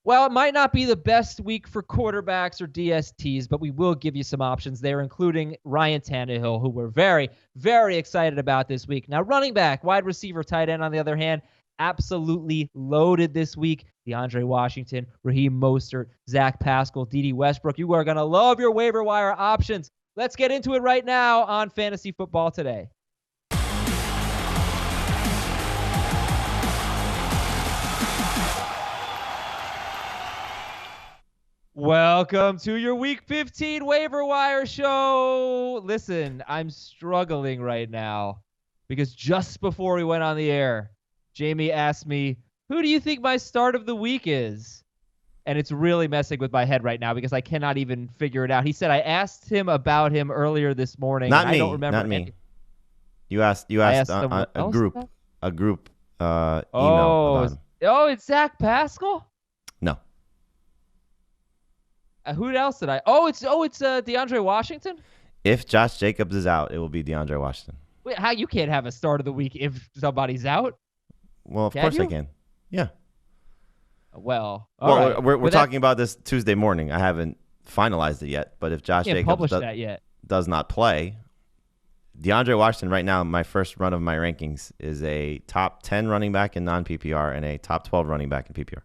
Well, it might not be the best week for quarterbacks or DSTs, but we will give you some options there, including Ryan Tannehill, who we're very, very excited about this week. Now, running back, wide receiver, tight end, on the other hand, absolutely loaded this week. DeAndre Washington, Raheem Mostert, Zach Pascal, Dede Westbrook. You are going to love your waiver wire options. Let's get into it right now on Fantasy Football Today. Welcome to your Week 15 Waiver Wire Show. Listen, I'm struggling right now because just before we went on the air, Jamie asked me, who do you think my start of the week is? And it's really messing with my head right now because I cannot even figure it out. He said I asked him about him earlier this morning. Not me. I don't remember. Not me. You asked a group email about him. Oh, it's Zach Pascal? No. Who else did I? It's DeAndre Washington. If Josh Jacobs is out, it will be DeAndre Washington. Wait, how you can't have a start of the week if somebody's out? Well, of course I can. Yeah. Well, right. We're talking about this Tuesday morning. I haven't finalized it yet, but if Josh Jacobs does not play, DeAndre Washington right now, my first run of my rankings is a top 10 running back in non-PPR and a top 12 running back in PPR.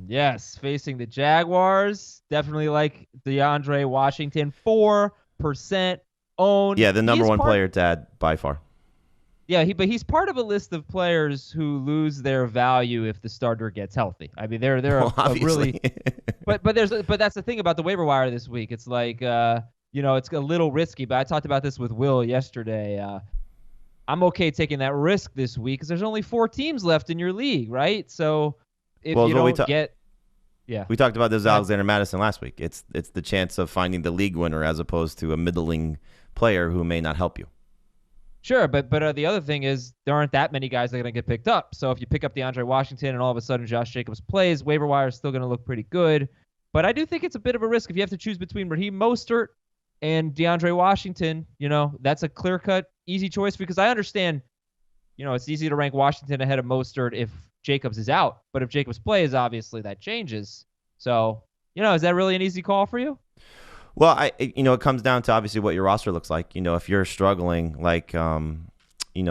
Yes, facing the Jaguars, definitely like DeAndre Washington, 4% owned. Yeah, the number one player to add by far. Yeah, but he's part of a list of players who lose their value if the starter gets healthy. I mean, they're a really, but that's the thing about the waiver wire this week. It's like it's a little risky. But I talked about this with Will yesterday. I'm okay taking that risk this week because there's only 4 teams left in your league, right? So. We talked about this with Alexander Madison last week. It's the chance of finding the league winner as opposed to a middling player who may not help you. Sure, but the other thing is there aren't that many guys that are going to get picked up. So if you pick up DeAndre Washington and all of a sudden Josh Jacobs plays, waiver wire is still going to look pretty good. But I do think it's a bit of a risk if you have to choose between Raheem Mostert and DeAndre Washington. That's a clear-cut, easy choice because I understand, it's easy to rank Washington ahead of Mostert if Jacobs is out, but if Jacobs plays, obviously that changes. So, is that really an easy call for you? Well, it comes down to obviously what your roster looks like. If you're struggling, like,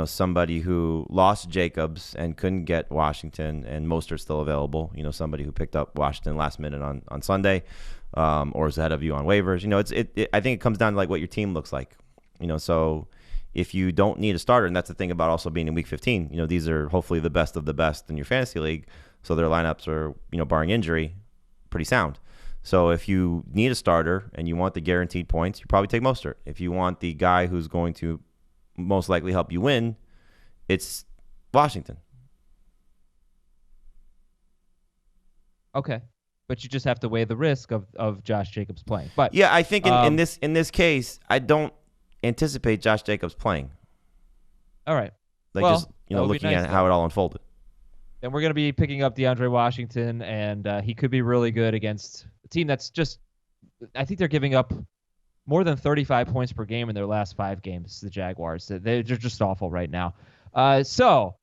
somebody who lost Jacobs and couldn't get Washington and Mostert's still available, somebody who picked up Washington last minute on Sunday, or is ahead of you on waivers. I think it comes down to like what your team looks like. So if you don't need a starter, and that's the thing about also being in Week 15, these are hopefully the best of the best in your fantasy league, so their lineups are, barring injury, pretty sound. So if you need a starter and you want the guaranteed points, you probably take Mostert. If you want the guy who's going to most likely help you win, it's Washington. Okay, but you just have to weigh the risk of Josh Jacobs playing. But yeah, I think in this case, I don't anticipate Josh Jacobs playing. All right. Looking at how it all unfolded. And we're going to be picking up DeAndre Washington, and he could be really good against a team that's just, I think they're giving up more than 35 points per game in their last 5 games, the Jaguars. They're just awful right now. So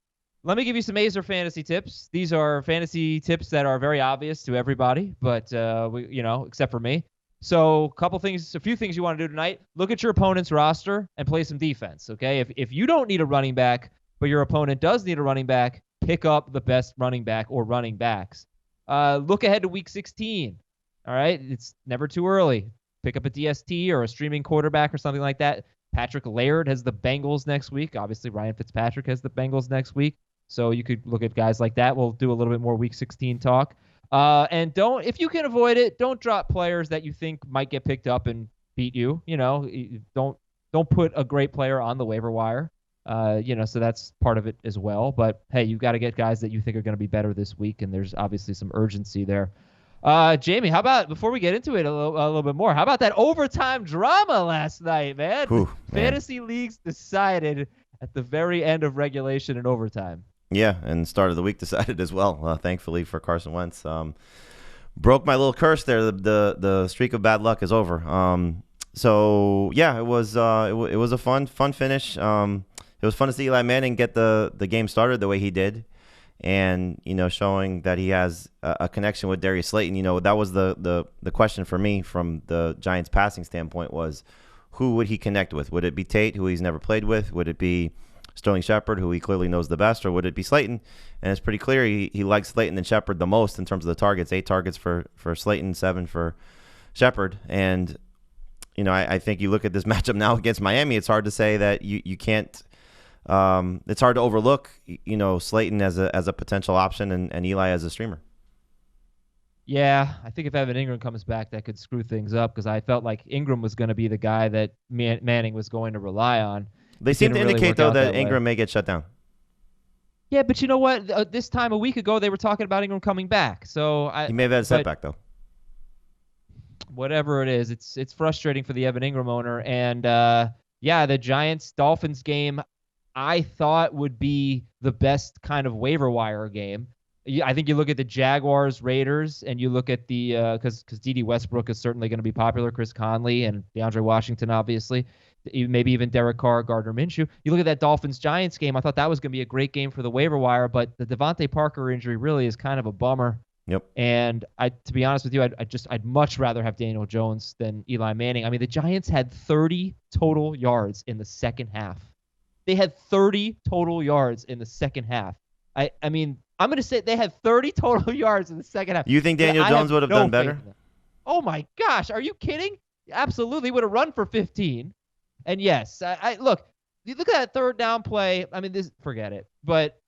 let me give you some Azer fantasy tips. These are fantasy tips that are very obvious to everybody, but except for me. So a few things you want to do tonight. Look at your opponent's roster and play some defense, okay? If you don't need a running back, but your opponent does need a running back, pick up the best running back or running backs. Look ahead to Week 16, all right? It's never too early. Pick up a DST or a streaming quarterback or something like that. Patrick Laird has the Bengals next week. Obviously, Ryan Fitzpatrick has the Bengals next week. So you could look at guys like that. We'll do a little bit more Week 16 talk. And if you can avoid it, don't drop players that you think might get picked up and beat you. Don't put a great player on the waiver wire. So that's part of it as well. But hey, you've got to get guys that you think are going to be better this week, and there's obviously some urgency there. Jamie, how about, before we get into it a little bit more, how about that overtime drama last night, man? Fantasy leagues decided at the very end of regulation and overtime. Yeah, and start of the week decided as well. Thankfully for Carson Wentz, broke my little curse there. The streak of bad luck is over. So yeah, it was a fun finish. It was fun to see Eli Manning get the game started the way he did, and showing that he has a connection with Darius Slayton. That was the question for me from the Giants passing standpoint was, who would he connect with? Would it be Tate, who he's never played with? Would it be Sterling Shepard, who he clearly knows the best, or would it be Slayton? And it's pretty clear he likes Slayton and Shepard the most in terms of the targets. 8 targets for Slayton, 7 for Shepard. And I think you look at this matchup now against Miami, it's hard to say that you can't. It's hard to overlook, Slayton as a potential option and Eli as a streamer. Yeah, I think if Evan Ingram comes back, that could screw things up because I felt like Ingram was going to be the guy that Manning was going to rely on. They seem to indicate, though, that Ingram may get shut down. Yeah, but you know what? This time a week ago, they were talking about Ingram coming back. So he may have had a setback, though. Whatever it is, it's frustrating for the Evan Ingram owner. And, the Giants-Dolphins game I thought would be the best kind of waiver wire game. I think you look at the Jaguars-Raiders, and you look at the because D.D. Westbrook is certainly going to be popular, Chris Conley and DeAndre Washington, obviously, maybe even Derek Carr, Gardner Minshew. You look at that Dolphins-Giants game, I thought that was going to be a great game for the waiver wire, but the Devontae Parker injury really is kind of a bummer. Yep. And to be honest with you, I'd much rather have Daniel Jones than Eli Manning. I mean, the Giants had 30 total yards in the second half. They had 30 total yards in the second half. I mean, I'm going to say they had 30 total yards in the second half. You think Daniel Jones would have done better? Oh, my gosh. Are you kidding? Absolutely. Would have run for 15. And, yes, look, you look at that third down play. I mean, forget it. But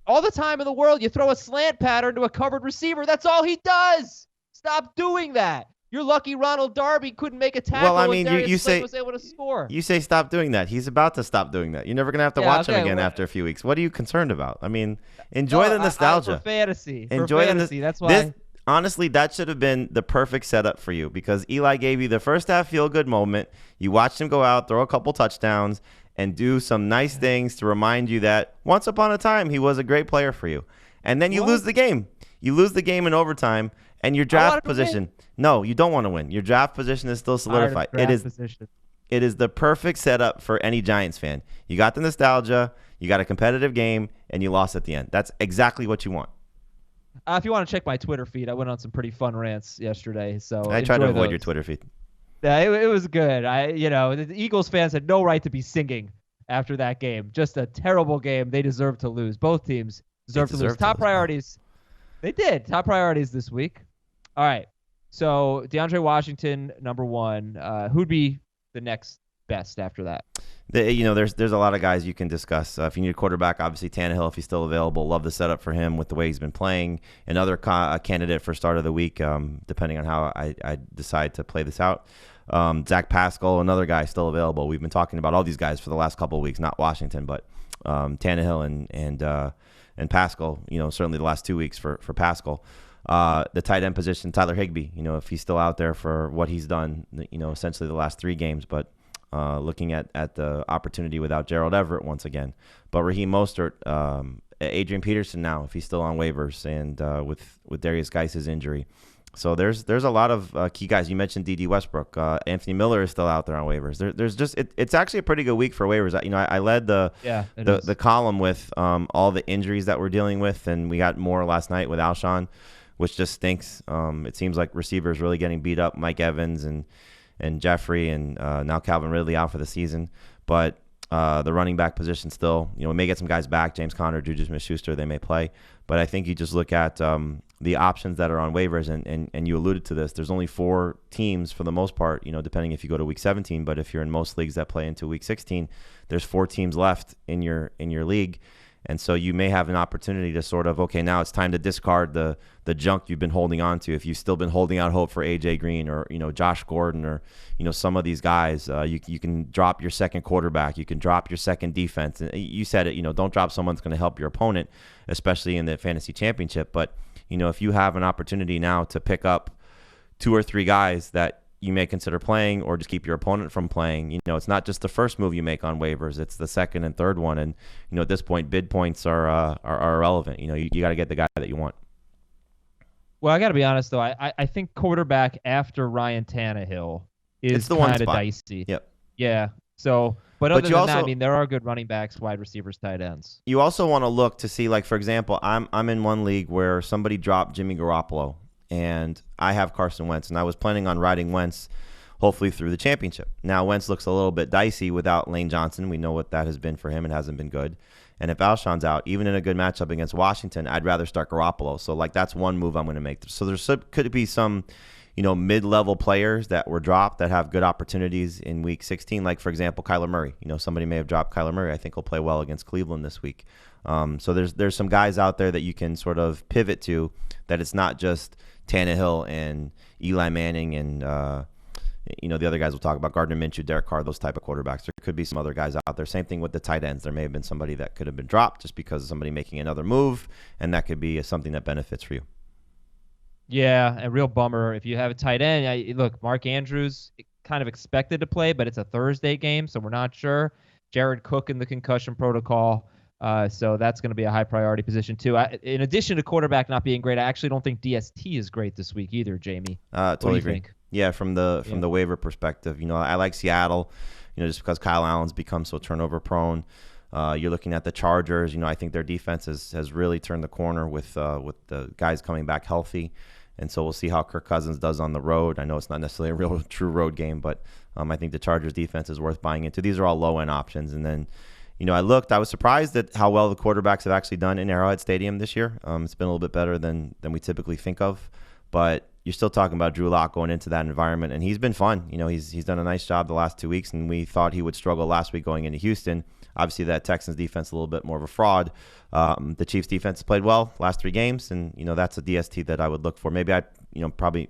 all the time in the world, you throw a slant pattern to a covered receiver. That's all he does. Stop doing that. You're lucky Ronald Darby couldn't make a tackle. Well, I mean, you say was able to score. You say stop doing that. He's about to stop doing that. You're never gonna have to watch him again after a few weeks. What are you concerned about? I mean, enjoy the nostalgia. For fantasy. Enjoy fantasy. That's why. Honestly, that should have been the perfect setup for you because Eli gave you the first half feel-good moment. You watched him go out, throw a couple touchdowns, and do some nice things to remind you that once upon a time he was a great player for you. And then you lose the game. You lose the game in overtime, and your draft position. No, you don't want to win. Your draft position is still solidified. It is the perfect setup for any Giants fan. You got the nostalgia, you got a competitive game, and you lost at the end. That's exactly what you want. If you want to check my Twitter feed, I went on some pretty fun rants yesterday. So I try to avoid your Twitter feed. Yeah, it was good. The Eagles fans had no right to be singing after that game. Just a terrible game. They deserve to lose. Both teams deserve to lose. Top priorities. They did. Top priorities this week. All right. So DeAndre Washington, number 1. Who'd be the next best after that? There's a lot of guys you can discuss. If you need a quarterback, obviously Tannehill, if he's still available. Love the setup for him with the way he's been playing. Another candidate for start of the week, depending on how I decide to play this out. Zach Pascal, another guy still available. We've been talking about all these guys for the last couple of weeks, not Washington, but Tannehill and Pascal. Certainly the last 2 weeks for Pascal. The tight end position, Tyler Higbee. If he's still out there for what he's done, essentially the last 3 games, but. Looking at the opportunity without Gerald Everett once again. But Raheem Mostert, Adrian Peterson now, if he's still on waivers, and with Darius Geis' injury. So there's a lot of key guys. You mentioned D.D. Westbrook. Anthony Miller is still out there on waivers. There's just it's actually a pretty good week for waivers. I led the column with all the injuries that we're dealing with, and we got more last night with Alshon, which just stinks. It seems like receivers really getting beat up. Mike Evans and Jeffrey and now Calvin Ridley out for the season. But the running back position still, we may get some guys back. James Conner, Juju Smith-Schuster, they may play. But I think you just look at the options that are on waivers, and you alluded to this. There's only 4 teams for the most part, depending if you go to week 17. But if you're in most leagues that play into week 16, there's 4 teams left in your league. And so you may have an opportunity to sort of, okay, now it's time to discard the junk you've been holding on to. If you've still been holding out hope for A.J. Green or, Josh Gordon or, some of these guys, you can drop your second quarterback. You can drop your second defense. And you said it, don't drop someone that's going to help your opponent, especially in the fantasy championship. But, if you have an opportunity now to pick up 2 or 3 guys that you may consider playing or just keep your opponent from playing. It's not just the first move you make on waivers, it's the second and third one. And, at this point, bid points are irrelevant. You got to get the guy that you want. Well, I got to be honest, though. I think quarterback after Ryan Tannehill is kind of dicey. Yep. Yeah. So, but other you than that, also I mean, there are good running backs, wide receivers, tight ends. you also want to look to see, like, for example, I'm in one league where somebody dropped Jimmy Garoppolo, and I have Carson Wentz, and I was planning on riding Wentz hopefully through the championship. Now, Wentz looks a little bit dicey without Lane Johnson. We know what that has been for him. It hasn't been good. And if Alshon's out, even in a good matchup against Washington, I'd rather start Garoppolo. So, like, that's one move I'm going to make. So could be some, mid-level players that were dropped that have good opportunities in Week 16. Like, for example, Kyler Murray. Somebody may have dropped Kyler Murray. I think he'll play well against Cleveland this week. So there's some guys out there that you can sort of pivot to, that it's not just Tannehill and Eli Manning and the other guys we'll talk about, Gardner Minshew, Derek Carr, those type of quarterbacks. There could be some other guys out there. Same thing with the tight ends. There may have been somebody that could have been dropped just because of somebody making another move, and that could be something that benefits for you. Yeah, a real bummer. If you have a tight end, look, Mark Andrews kind of expected to play, but it's a Thursday game, so we're not sure. Jared Cook in the concussion protocol, so that's going to be a high priority position too. In addition to quarterback not being great, I actually don't think DST is great this week either, Jamie. Totally agree. Think? Yeah, from the waiver perspective, I like Seattle, just because Kyle Allen's become so turnover prone. You're looking at the Chargers. I think their defense has really turned the corner with the guys coming back healthy, and so we'll see how Kirk Cousins does on the road. I know it's not necessarily a real true road game, but I think the Chargers defense is worth buying into. These are all low end options, and then. I was surprised at how well the quarterbacks have actually done in Arrowhead Stadium this year. It's been a little bit better than we typically think of, but you're still talking about Drew Lock going into that environment, and he's been fun. He's done a nice job the last 2 weeks, and we thought he would struggle last week going into Houston. Obviously, that Texans defense a little bit more of a fraud. The Chiefs defense played well last 3 games, and that's a DST that I would look for. Maybe I probably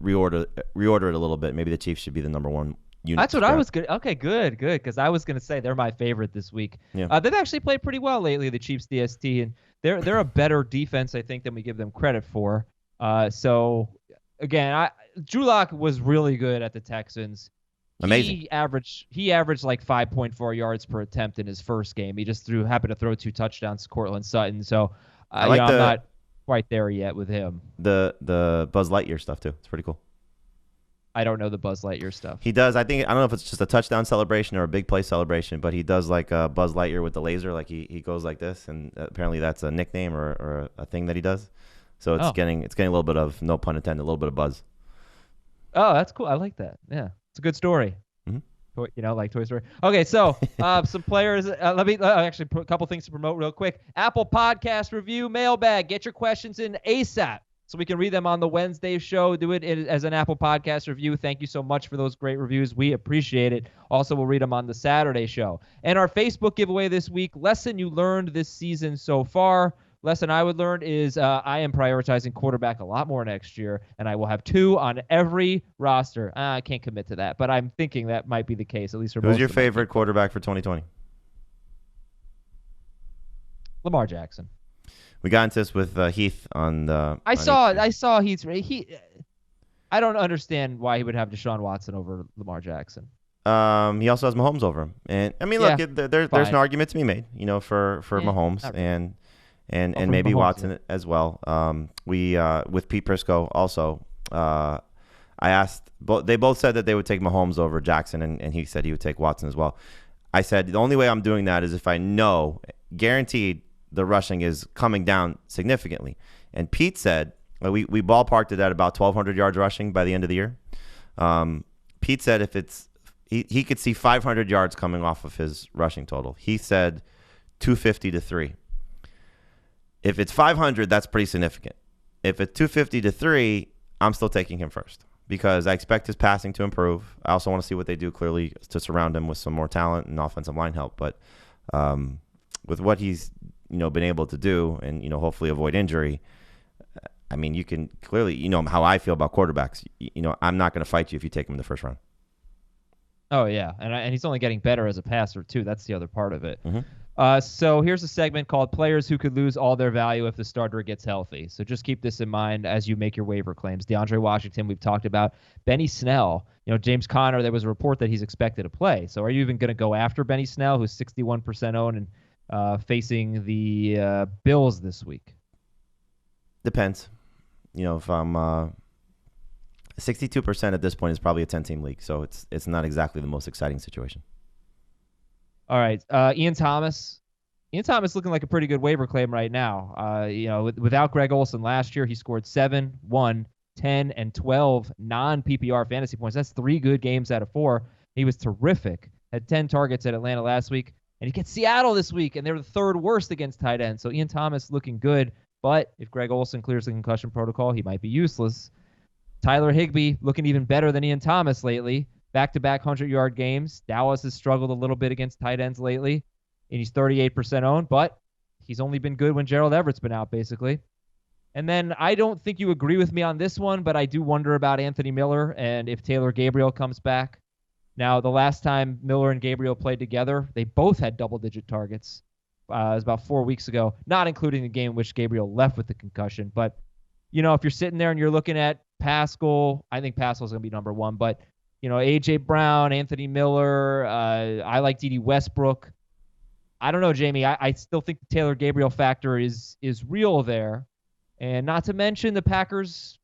reorder it a little bit. Maybe the Chiefs should be the number one. That's what I was good. Okay, good, because I was going to say they're my favorite this week. Yeah. They've actually played pretty well lately, the Chiefs DST, and they're a better defense, I think, than we give them credit for. So again, Drew Lock was really good at the Texans. Amazing. He averaged like 5.4 yards per attempt in his first game. He just happened to throw 2 touchdowns to Cortland Sutton. So I'm not quite there yet with him. The Buzz Lightyear stuff too. It's pretty cool. I don't know the Buzz Lightyear stuff. He does. I don't know if it's just a touchdown celebration or a big play celebration, but he does like a Buzz Lightyear with the laser. Like he goes like this, and apparently that's a nickname or a thing that he does. So it's getting a little bit of, no pun intended, a little bit of buzz. Oh, that's cool. I like that. Yeah, it's a good story. Mm-hmm. Like Toy Story. Okay, so some players. Let me actually put a couple things to promote real quick. Apple Podcast review mailbag. Get your questions in ASAP, so we can read them on the Wednesday show. Do it as an Apple Podcast review. Thank you so much for those great reviews. We appreciate it. Also, we'll read them on the Saturday show. And our Facebook giveaway this week, lesson you learned this season so far. Lesson I would learn is I am prioritizing quarterback a lot more next year, and I will have 2 on every roster. I can't commit to that, but I'm thinking that might be the case, at least for most. Who's your favorite quarterback for 2020? Lamar Jackson. We got into this with Heath on the. I saw Heath's. I don't understand why he would have Deshaun Watson over Lamar Jackson. He also has Mahomes over him, and I mean, look, there's an argument to be made, for Mahomes and maybe Mahomes, Watson as well. With Pete Prisco also. I asked. They both said that they would take Mahomes over Jackson, and he said he would take Watson as well. I said the only way I'm doing that is if I know guaranteed the rushing is coming down significantly. And Pete said, we ballparked it at about 1,200 yards rushing by the end of the year. Pete said if it's he could see 500 yards coming off of his rushing total. He said 250 to 3. If it's 500, that's pretty significant. If it's 250 to 3, I'm still taking him first because I expect his passing to improve. I also want to see what they do clearly to surround him with some more talent and offensive line help. But with what he's been able to do and, hopefully avoid injury. I mean, you can clearly, how I feel about quarterbacks. I'm not going to fight you if you take him in the first round. Oh, yeah. And he's only getting better as a passer, too. That's the other part of it. Mm-hmm. So here's a segment called Players Who Could Lose All Their Value If the Starter Gets Healthy. So just keep this in mind as you make your waiver claims. DeAndre Washington, we've talked about. Benny Snell. James Conner, there was a report that he's expected to play. So are you even going to go after Benny Snell, who's 61% owned and facing the Bills this week? Depends. If I'm 62% at this point is probably a 10-team league, so it's not exactly the most exciting situation. All right. Ian Thomas. Ian Thomas looking like a pretty good waiver claim right now. Without Greg Olsen last year, he scored 7, 1, 10, and 12 non-PPR fantasy points. That's 3 good games out of 4. He was terrific. Had 10 targets at Atlanta last week. And he gets Seattle this week, and they're the 3rd worst against tight ends. So Ian Thomas looking good. But if Greg Olsen clears the concussion protocol, he might be useless. Tyler Higbee looking even better than Ian Thomas lately. Back-to-back 100-yard games. Dallas has struggled a little bit against tight ends lately, and he's 38% owned, but he's only been good when Gerald Everett's been out, basically. And then I don't think you agree with me on this one, but I do wonder about Anthony Miller and if Taylor Gabriel comes back. Now, the last time Miller and Gabriel played together, they both had double-digit targets. It was about 4 weeks ago, not including the game in which Gabriel left with the concussion. But, if you're sitting there and you're looking at Pascal, I think Pascal's going to be number 1, but A.J. Brown, Anthony Miller, I like D.D. Westbrook. I don't know, Jamie. I still think the Taylor Gabriel factor is real there. And not to mention the Packers,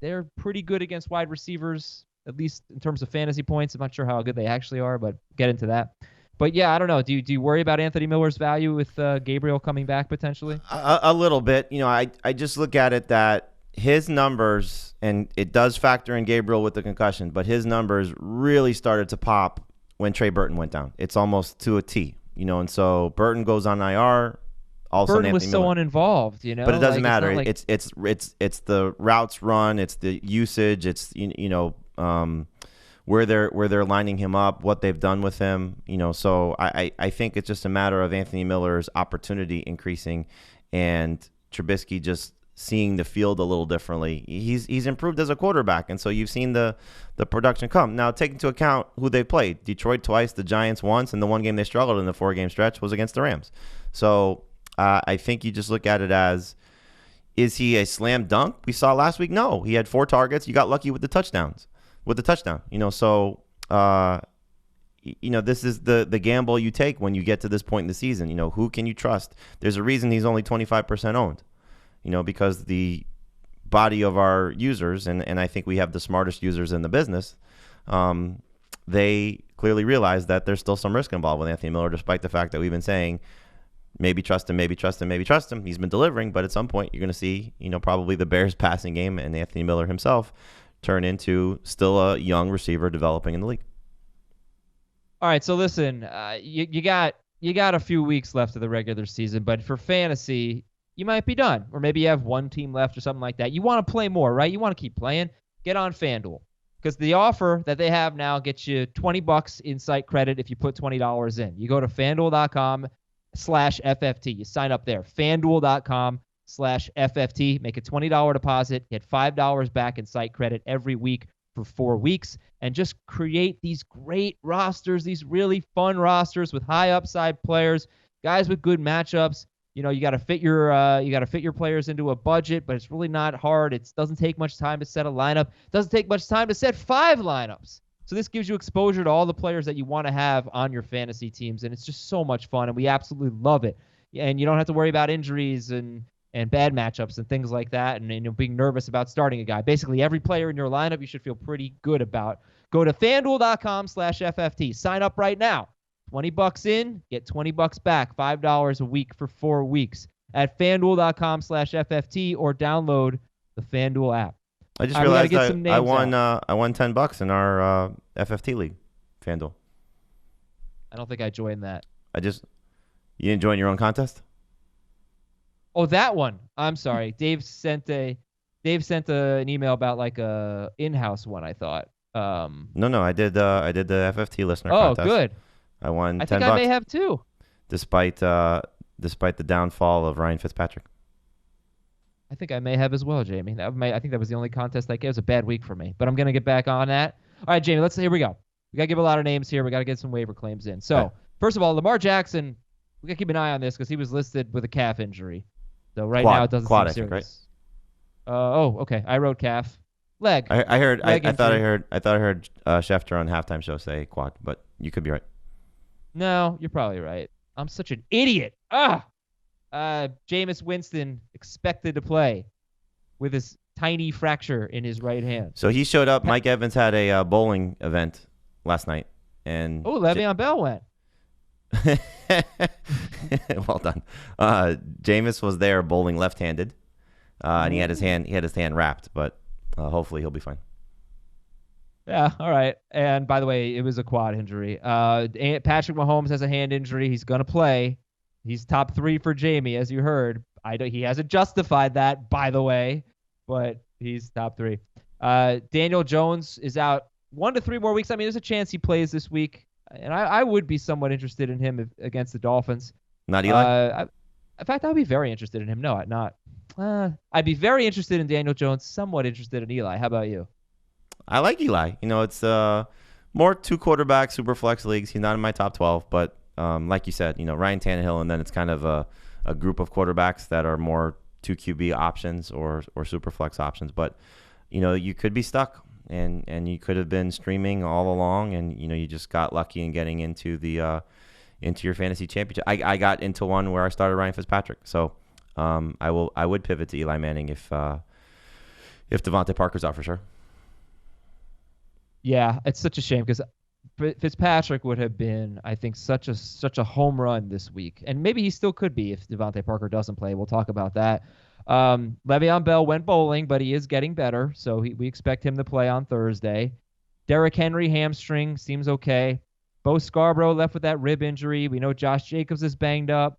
they're pretty good against wide receivers, at least in terms of fantasy points. I'm not sure how good they actually are, but get into that. But, yeah, I don't know. Do you worry about Anthony Miller's value with Gabriel coming back potentially? A little bit. I just look at it that his numbers, and it does factor in Gabriel with the concussion, but his numbers really started to pop when Trey Burton went down. It's almost to a T, and so Burton goes on IR. Also, Burton was so uninvolved, But it doesn't matter. It's the routes run, it's the usage, it's where they're lining him up, what they've done with him, So I think it's just a matter of Anthony Miller's opportunity increasing, and Trubisky just seeing the field a little differently. He's improved as a quarterback, and so you've seen the production come. Now, take into account who they played. Detroit twice, the Giants once, and the one game they struggled in the 4-game stretch was against the Rams. So I think you just look at it as, is he a slam dunk? We saw last week, no. He had 4 targets. You got lucky with the touchdown. So this is the gamble you take when you get to this point in the season. Who can you trust? There's a reason he's only 25% owned. Because the body of our users, and I think we have the smartest users in the business, they clearly realize that there's still some risk involved with Anthony Miller, despite the fact that we've been saying, maybe trust him, maybe trust him, maybe trust him. He's been delivering, but at some point you're going to see, probably the Bears passing game and Anthony Miller himself turn into still a young receiver developing in the league. All right, so listen, you got a few weeks left of the regular season, but for fantasy, you might be done, or maybe you have one team left or something like that. You want to play more, right? You want to keep playing. Get on FanDuel, because the offer that they have now gets you $20 in site credit if you put $20 in. You go to FanDuel.com/FFT. You sign up there. FanDuel.com/FFT. Make a $20 deposit. Get $5 back in site credit every week for 4 weeks, and just create these great rosters, these really fun rosters with high upside players, guys with good matchups. You got to fit your players into a budget, but it's really not hard. It doesn't take much time to set a lineup. It doesn't take much time to set 5 lineups. So this gives you exposure to all the players that you want to have on your fantasy teams, and it's just so much fun, and we absolutely love it. And you don't have to worry about injuries and bad matchups and things like that, and being nervous about starting a guy. Basically, every player in your lineup you should feel pretty good about. Go to FanDuel.com/FFT. Sign up right now. $20 in, get $20 back, $5 a week for 4 weeks at FanDuel.com/FFT, or download the FanDuel app. I just realized I won $10 in our FFT league, FanDuel. I don't think I joined that. You didn't join your own contest? Oh, that one. I'm sorry. Dave sent an email about like a in-house one, I thought. No, I did the FFT listener contest. Oh, good. I won $10. I think I may have too. Despite the downfall of Ryan Fitzpatrick. I think I may have as well, Jamie. I think that was the only contest I gave. It was a bad week for me, but I'm going to get back on that. All right, Jamie, here we go. We got to give a lot of names here. We got to get some waiver claims in. So, First of all, Lamar Jackson, we got to keep an eye on this because he was listed with a calf injury. So now it doesn't seem serious. Right? Okay. I wrote calf. Leg. I thought I heard Schefter on halftime show say quad, but you could be right. No, you're probably right. I'm such an idiot. Jameis Winston expected to play with his tiny fracture in his right hand. So he showed up. Mike Evans had a bowling event last night, and Le'Veon Bell went. Well done. Jameis was there bowling left-handed, and he had his hand wrapped, but hopefully he'll be fine. Yeah, all right. And by the way, it was a quad injury. Patrick Mahomes has a hand injury. He's gonna play. He's top 3 for Jamie, as you heard. He hasn't justified that, by the way, but he's top 3. Daniel Jones is out 1 to 3 more weeks. I mean, there's a chance he plays this week, and I would be somewhat interested in him against the Dolphins. Not Eli? In fact, I'd be very interested in him. No, not. I'd be very interested in Daniel Jones, somewhat interested in Eli. How about you? I like Eli. It's more 2 quarterback super flex leagues. He's not in my top 12, but like you said, Ryan Tannehill, and then it's kind of a group of quarterbacks that are more 2 QB options or super flex options. But you could be stuck, and you could have been streaming all along, and you just got lucky in getting into into your fantasy championship. I got into one where I started Ryan Fitzpatrick, so I would pivot to Eli Manning if Devontae Parker's out for sure. Yeah, it's such a shame because Fitzpatrick would have been, I think, such a home run this week, and maybe he still could be if Devontae Parker doesn't play. We'll talk about that. Le'Veon Bell went bowling, but he is getting better, so we expect him to play on Thursday. Derrick Henry hamstring seems okay. Bo Scarborough left with that rib injury. We know Josh Jacobs is banged up.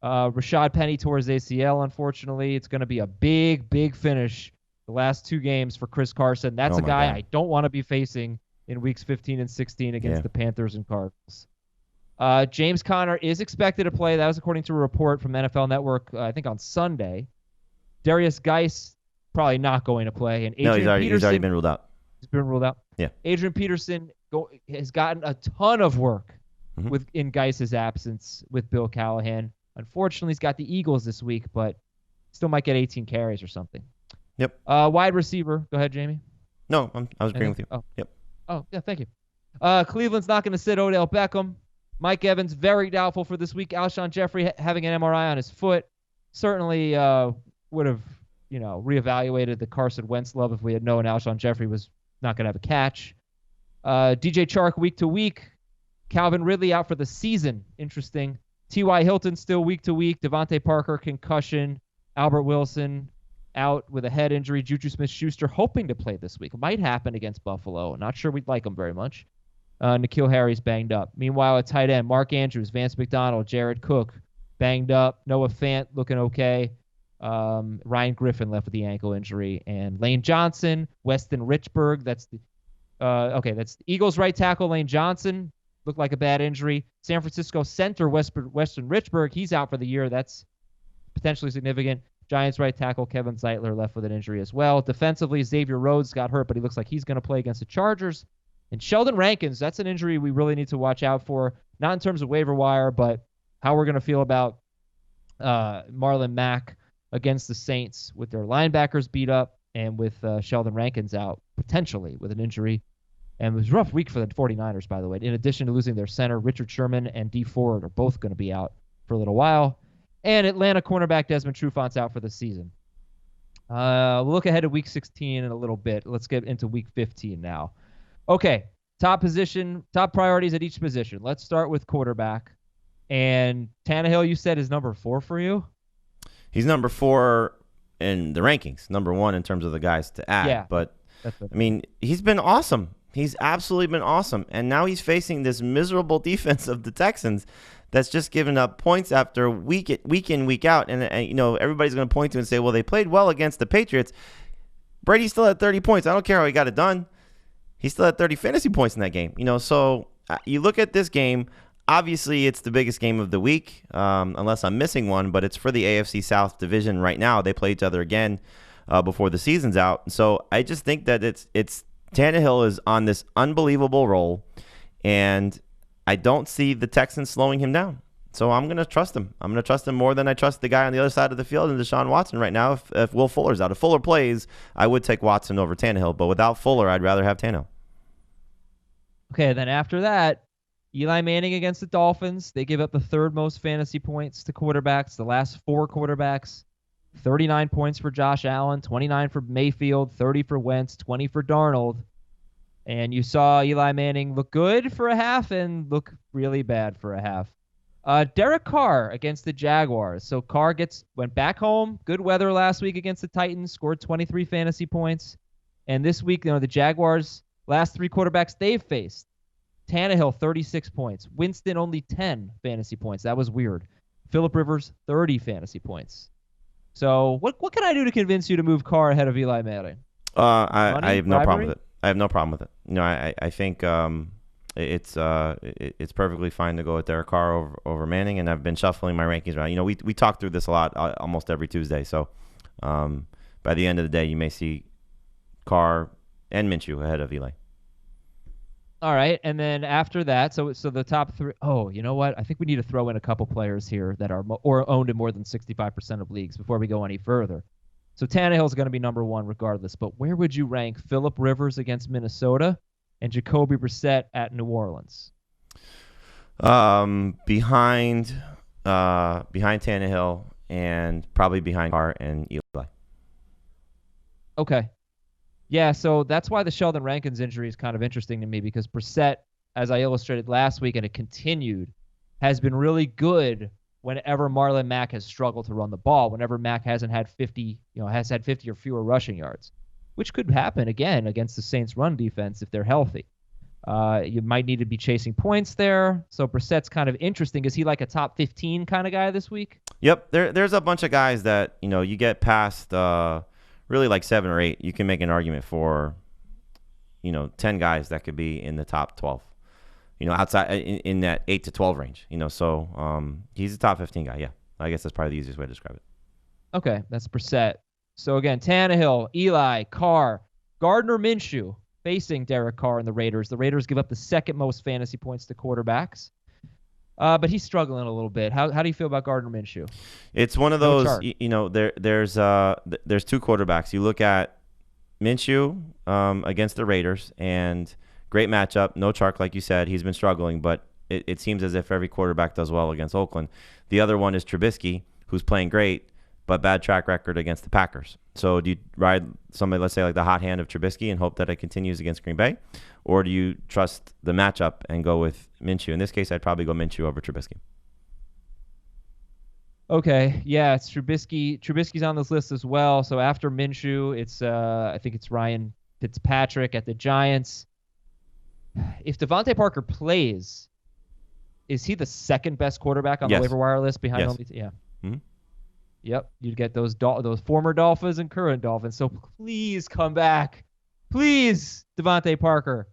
Rashad Penny tore his ACL, unfortunately. It's going to be a big finish the last 2 games for Chris Carson. That's a guy I don't want to be facing in weeks 15 and 16 against the Panthers and Cardinals. James Conner is expected to play. That was according to a report from NFL Network, I think on Sunday. Darius Geis probably not going to play. And Adrian he's already been ruled out. He's been ruled out? Yeah. Adrian Peterson has gotten a ton of work in Geis's absence with Bill Callahan. Unfortunately, he's got the Eagles this week, but still might get 18 carries or something. Yep. Wide receiver. Go ahead, Jamie. No, I was agreeing with you. Oh. Yep. Oh, yeah, thank you. Cleveland's not going to sit Odell Beckham. Mike Evans, very doubtful for this week. Alshon Jeffrey having an MRI on his foot. Certainly would have, reevaluated the Carson Wentz love if we had known Alshon Jeffrey was not going to have a catch. DJ Chark week to week. Calvin Ridley out for the season. Interesting. T.Y. Hilton still week to week. Devontae Parker, concussion. Albert Wilson out with a head injury. Juju Smith-Schuster hoping to play this week. It might happen against Buffalo. Not sure we'd like him very much. N'Keal Harry's banged up. Meanwhile, at tight end, Mark Andrews, Vance McDonald, Jared Cook banged up. Noah Fant looking okay. Ryan Griffin left with the ankle injury. And Lane Johnson, Weston Richburg. That's the Eagles right tackle Lane Johnson. Looked like a bad injury. San Francisco center Weston Richburg. He's out for the year. That's potentially significant. Giants right tackle Kevin Zeitler left with an injury as well. Defensively, Xavier Rhodes got hurt, but he looks like he's going to play against the Chargers. And Sheldon Rankins, that's an injury we really need to watch out for, not in terms of waiver wire, but how we're going to feel about Marlon Mack against the Saints with their linebackers beat up and with Sheldon Rankins out, potentially with an injury. And it was a rough week for the 49ers, by the way. In addition to losing their center, Richard Sherman and Dee Ford are both going to be out for a little while. And Atlanta cornerback Desmond Trufant's out for the season. We'll look ahead to Week 16 in a little bit. Let's get into Week 15 now. Okay, top priorities at each position. Let's start with quarterback. And Tannehill, you said, is number 4 for you? He's number 4 in the rankings. Number 1 in terms of the guys to add. Yeah, but, he's been awesome. He's absolutely been awesome. And now he's facing this miserable defense of the Texans that's just giving up points after week in, week out. And everybody's going to point to and say, well, they played well against the Patriots. Brady still had 30 points. I don't care how he got it done. He still had 30 fantasy points in that game. So you look at this game. Obviously, it's the biggest game of the week, unless I'm missing one, but it's for the AFC South division right now. They play each other again before the season's out. So I just think that it's Tannehill is on this unbelievable roll, and I don't see the Texans slowing him down. So I'm going to trust him. I'm going to trust him more than I trust the guy on the other side of the field and Deshaun Watson right now. If Will Fuller's out. If Fuller plays, I would take Watson over Tannehill, but without Fuller, I'd rather have Tannehill. Okay, then after that, Eli Manning against the Dolphins. They give up the 3rd most fantasy points to quarterbacks. The last 4 quarterbacks, 39 points for Josh Allen, 29 for Mayfield, 30 for Wentz, 20 for Darnold. And you saw Eli Manning look good for a half and look really bad for a half. Derek Carr against the Jaguars. So Carr went back home. Good weather last week against the Titans. Scored 23 fantasy points. And this week, the Jaguars, last 3 quarterbacks they've faced. Tannehill, 36 points. Winston, only 10 fantasy points. That was weird. Phillip Rivers, 30 fantasy points. So what can I do to convince you to move Carr ahead of Eli Manning? I have no problem with it. I have no problem with it. I think it's perfectly fine to go with Derek Carr over Manning, and I've been shuffling my rankings around. We talk through this a lot almost every Tuesday. So by the end of the day, you may see Carr and Minshew ahead of Eli. All right, and then after that, so the top 3. Oh, you know what? I think we need to throw in a couple players here that are owned in more than 65% of leagues before we go any further. So Tannehill's going to be number 1 regardless, but where would you rank Phillip Rivers against Minnesota and Jacoby Brissett at New Orleans? Behind Tannehill and probably behind Carr and Eli. Okay. Yeah, so that's why the Sheldon Rankins injury is kind of interesting to me, because Brissett, as I illustrated last week, and it continued, has been really good whenever Marlon Mack has struggled to run the ball, whenever Mack hasn't had 50 or fewer rushing yards, which could happen again against the Saints' run defense if they're healthy. You might need to be chasing points there. So Brissett's kind of interesting. Is he like a top 15 kind of guy this week? Yep. There's a bunch of guys that, you get past really like 7 or 8. You can make an argument for, 10 guys that could be in the top 12, outside in that 8 to 12 range, So he's a top 15 guy. Yeah. I guess that's probably the easiest way to describe it. Okay. That's Brissett. So again, Tannehill, Eli, Carr, Gardner Minshew facing Derek Carr and the Raiders. The Raiders give up the 2nd most fantasy points to quarterbacks. But he's struggling a little bit. How do you feel about Gardner Minshew? It's one of those, there's 2 quarterbacks. You look at Minshew against the Raiders, and great matchup. No Chark, like you said. He's been struggling, but it seems as if every quarterback does well against Oakland. The other one is Trubisky, who's playing great, but bad track record against the Packers. So do you ride somebody, let's say, like the hot hand of Trubisky and hope that it continues against Green Bay? Or do you trust the matchup and go with Minshew? In this case, I'd probably go Minshew over Trubisky. Okay, yeah, it's Trubisky. Trubisky's on this list as well. So after Minshew, I think it's Ryan Fitzpatrick at the Giants. If Devontae Parker plays, is he the 2nd best quarterback on the waiver wire list behind only? Yeah. Mm-hmm. Yep, you'd get those former Dolphins and current Dolphins. So please come back. Please, Devontae Parker,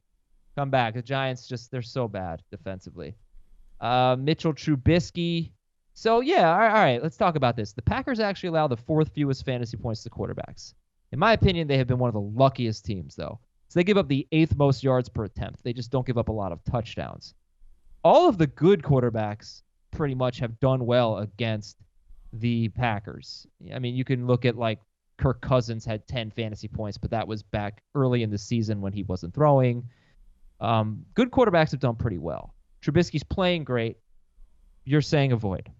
come back. The Giants they're so bad defensively. Mitchell Trubisky. So, yeah, all right, let's talk about this. The Packers actually allow the 4th fewest fantasy points to quarterbacks. In my opinion, they have been one of the luckiest teams, though. So they give up the 8th most yards per attempt. They just don't give up a lot of touchdowns. All of the good quarterbacks pretty much have done well against the Packers. I mean, you can look at like Kirk Cousins had 10 fantasy points, but that was back early in the season when he wasn't throwing. Good quarterbacks have done pretty well. Trubisky's playing great. You're saying avoid,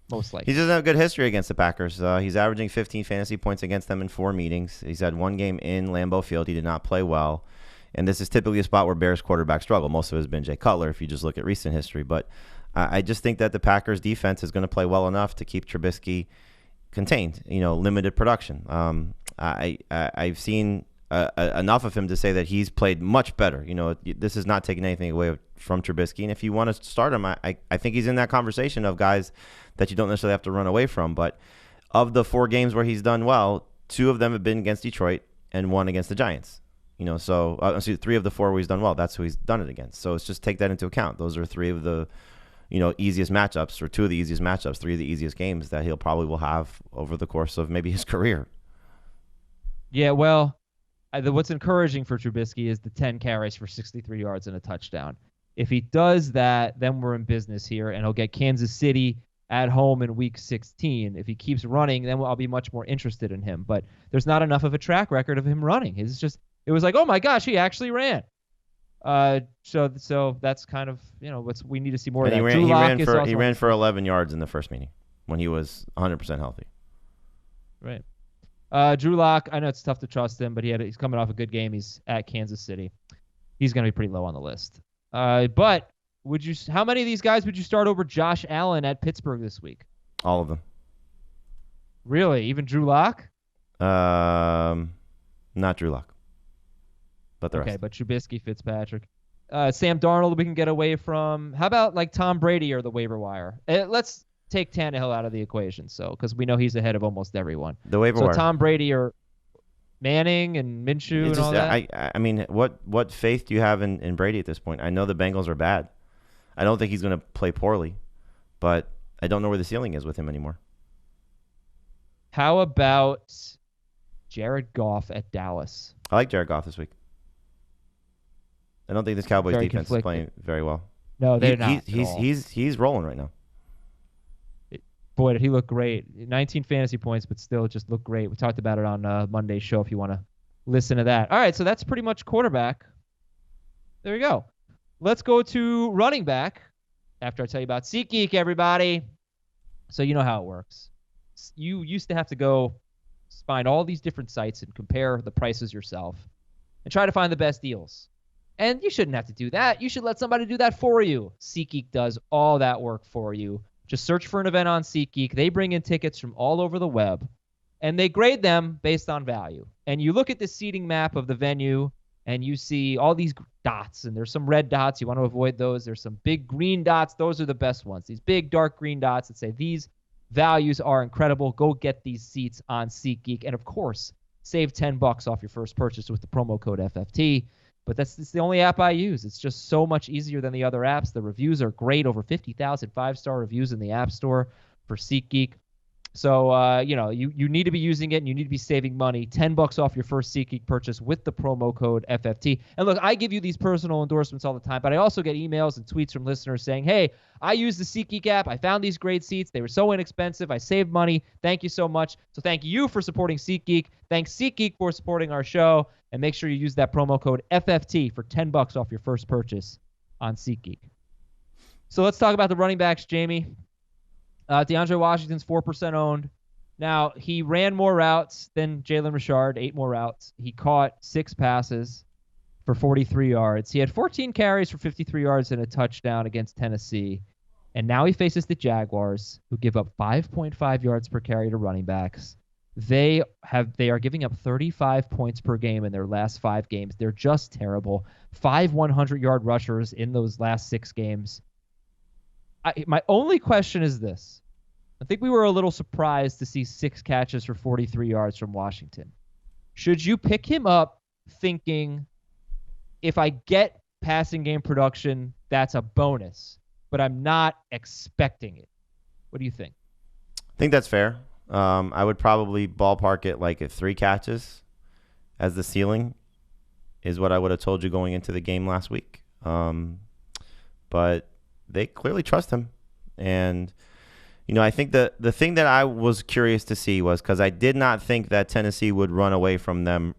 most likely. He doesn't have good history against the Packers. He's averaging 15 fantasy points against them in 4 meetings. He's had 1 game in Lambeau Field. He did not play well. And this is typically a spot where Bears quarterbacks struggle. Most of it has been Jay Cutler if you just look at recent history. But I just think that the Packers defense is going to play well enough to keep Trubisky contained, limited production. I've seen enough of him to say that he's played much better. This is not taking anything away from Trubisky. And if you want to start him, I think he's in that conversation of guys that you don't necessarily have to run away from. But of the 4 games where he's done well, 2 of them have been against Detroit and 1 against the Giants. 3 of the 4 where he's done well, that's who he's done it against. So it's just take that into account. Those are 3 of the easiest matchups, or 2 of the easiest matchups, 3 of the easiest games that he'll probably will have over the course of maybe his career. Yeah, well, what's encouraging for Trubisky is the 10 carries for 63 yards and a touchdown. If he does that, then we're in business here, and he'll get Kansas City at home in Week 16. If he keeps running, then I'll be much more interested in him. But there's not enough of a track record of him running. It was like, oh my gosh, he actually ran. So that's kind of we need to see more of that. He ran for 11 yards in the first meeting when he was 100% healthy. Right. Drew Lock, I know it's tough to trust him, but he's coming off a good game. He's at Kansas City. He's going to be pretty low on the list. But How many of these guys would you start over Josh Allen at Pittsburgh this week? All of them. Really? Even Drew Lock? Not Drew Lock. But the rest. Okay, but Trubisky, Fitzpatrick. Sam Darnold we can get away from. How about like Tom Brady or the waiver wire? Let's take Tannehill out of the equation, because we know he's ahead of almost everyone. The waiver wire. So Tom Brady or Manning and Minshew and all that? I mean, what faith do you have in Brady at this point? I know the Bengals are bad. I don't think he's going to play poorly, but I don't know where the ceiling is with him anymore. How about Jared Goff at Dallas? I like Jared Goff this week. I don't think this Cowboys defense is playing very well. No, they're not. He's rolling right now. Boy, did he look great. 19 fantasy points, but still just looked great. We talked about it on Monday's show if you want to listen to that. All right, so that's pretty much quarterback. There you go. Let's go to running back after I tell you about SeatGeek, everybody. So you know how it works. You used to have to go find all these different sites and compare the prices yourself and try to find the best deals. And you shouldn't have to do that. You should let somebody do that for you. SeatGeek does all that work for you. Just search for an event on SeatGeek. They bring in tickets from all over the web, and they grade them based on value. And you look at the seating map of the venue, and you see all these dots, and there's some red dots. You want to avoid those. There's some big green dots. Those are the best ones. These big, dark green dots that say these values are incredible. Go get these seats on SeatGeek. And, of course, save $10 off your first purchase with the promo code FFT. But it's the only app I use. It's just so much easier than the other apps. The reviews are great. Over 50,000 5-star reviews in the App Store for SeatGeek. So, you need to be using it, and you need to be saving money. $10 off your first SeatGeek purchase with the promo code FFT. And look, I give you these personal endorsements all the time, but I also get emails and tweets from listeners saying, hey, I use the SeatGeek app. I found these great seats. They were so inexpensive. I saved money. Thank you so much. So thank you for supporting SeatGeek. Thanks SeatGeek for supporting our show. And make sure you use that promo code FFT for $10 off your first purchase on SeatGeek. So let's talk about the running backs, Jamie. DeAndre Washington's 4% owned. Now, he ran more routes than Jalen Richard, 8 more routes. He caught 6 passes for 43 yards. He had 14 carries for 53 yards and a touchdown against Tennessee. And now he faces the Jaguars, who give up 5.5 yards per carry to running backs. They are giving up 35 points per game in their last 5 games. They're just terrible. 5 100-yard rushers in those last 6 games. My only question is this. I think we were a little surprised to see 6 catches for 43 yards from Washington. Should you pick him up thinking, if I get passing game production, that's a bonus, but I'm not expecting it? What do you think? I think that's fair. I would probably ballpark it like at 3 catches as the ceiling is what I would have told you going into the game last week. But they clearly trust him. And, I think the thing that I was curious to see was, because I did not think that Tennessee would run away from them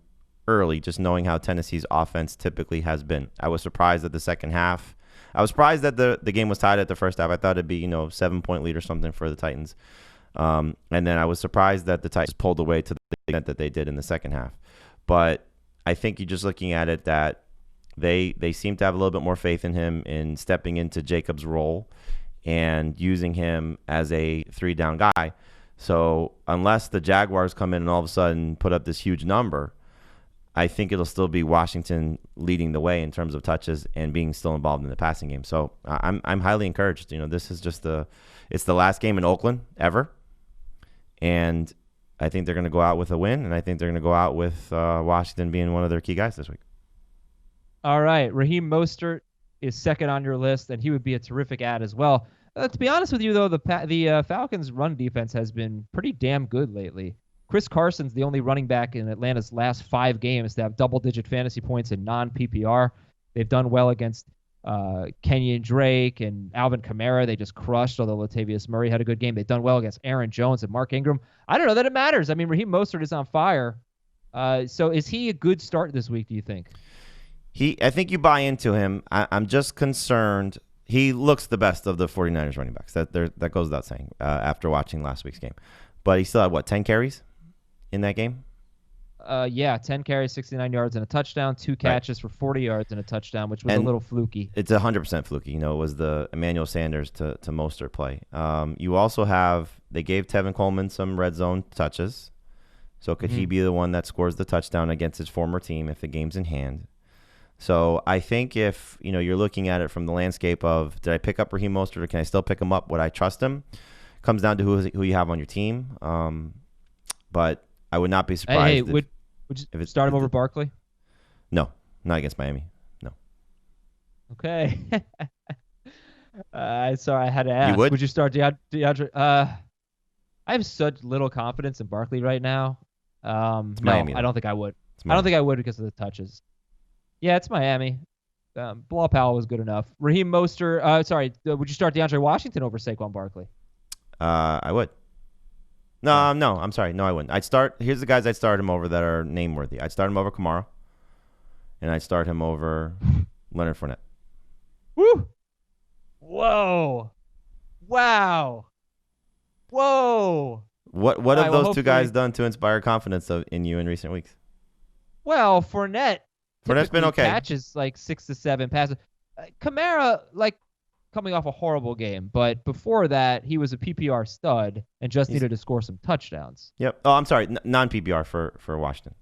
early, just knowing how Tennessee's offense typically has been. I was surprised at the second half. I was surprised that the game was tied at the first half. I thought it'd be, 7-point lead or something for the Titans. And then I was surprised that the Titans pulled away to the extent that they did in the second half. But I think you're just looking at it that they seem to have a little bit more faith in him in stepping into Jacobs' role and using him as a 3-down guy. So unless the Jaguars come in and all of a sudden put up this huge number, I think it'll still be Washington leading the way in terms of touches and being still involved in the passing game. So I'm highly encouraged. This is just it's the last game in Oakland ever. And I think they're going to go out with a win, and I think they're going to go out with Washington being one of their key guys this week. All right. Raheem Mostert is second on your list, and he would be a terrific add as well. To be honest with you, though, the Falcons' run defense has been pretty damn good lately. Chris Carson's the only running back in Atlanta's last 5 games to have double-digit fantasy points in non-PPR. They've done well against Kenyon Drake and Alvin Kamara. They just crushed, although Latavius Murray had a good game. They've done well against Aaron Jones and Mark Ingram. I don't know that it matters. I mean, Raheem Mostert is on fire. So is he a good start this week, do you think? I think you buy into him. I'm just concerned. He looks the best of the 49ers running backs. That goes without saying after watching last week's game. But he still had, 10 carries in that game? Yeah, 10 carries, 69 yards, and a touchdown. 2 catches for 40 yards and a touchdown, which was a little fluky. It's 100% fluky. It was the Emmanuel Sanders to Mostert play. You also they gave Tevin Coleman some red zone touches. So could he be the one that scores the touchdown against his former team if the game's in hand? So I think if you're looking at it from the landscape of, did I pick up Raheem Mostert or can I still pick him up? Would I trust him? Comes down to who you have on your team. But I would not be surprised. Would you start him over Barkley? No, not against Miami. No. Okay. Sorry, I had to ask. You would? Would you start DeAndre? I have such little confidence in Barkley right now. It's Miami. I don't think I would. I don't think I would because of the touches. Yeah, it's Miami. Bilal Powell was good enough. Raheem Mostert. Would you start DeAndre Washington over Saquon Barkley? I would. No, I'm sorry. No, I wouldn't. Here's the guys I'd start him over that are name-worthy. I'd start him over Kamara, and I'd start him over Leonard Fournette. Woo! Whoa! Wow! Whoa! What have those two guys done to inspire confidence in you in recent weeks? Well, Fournette's been okay. Catches like 6 to 7 passes. Kamara, coming off a horrible game, but before that, he was a PPR stud and just needed to score some touchdowns. Yep. Oh, I'm sorry, non-PPR for Washington.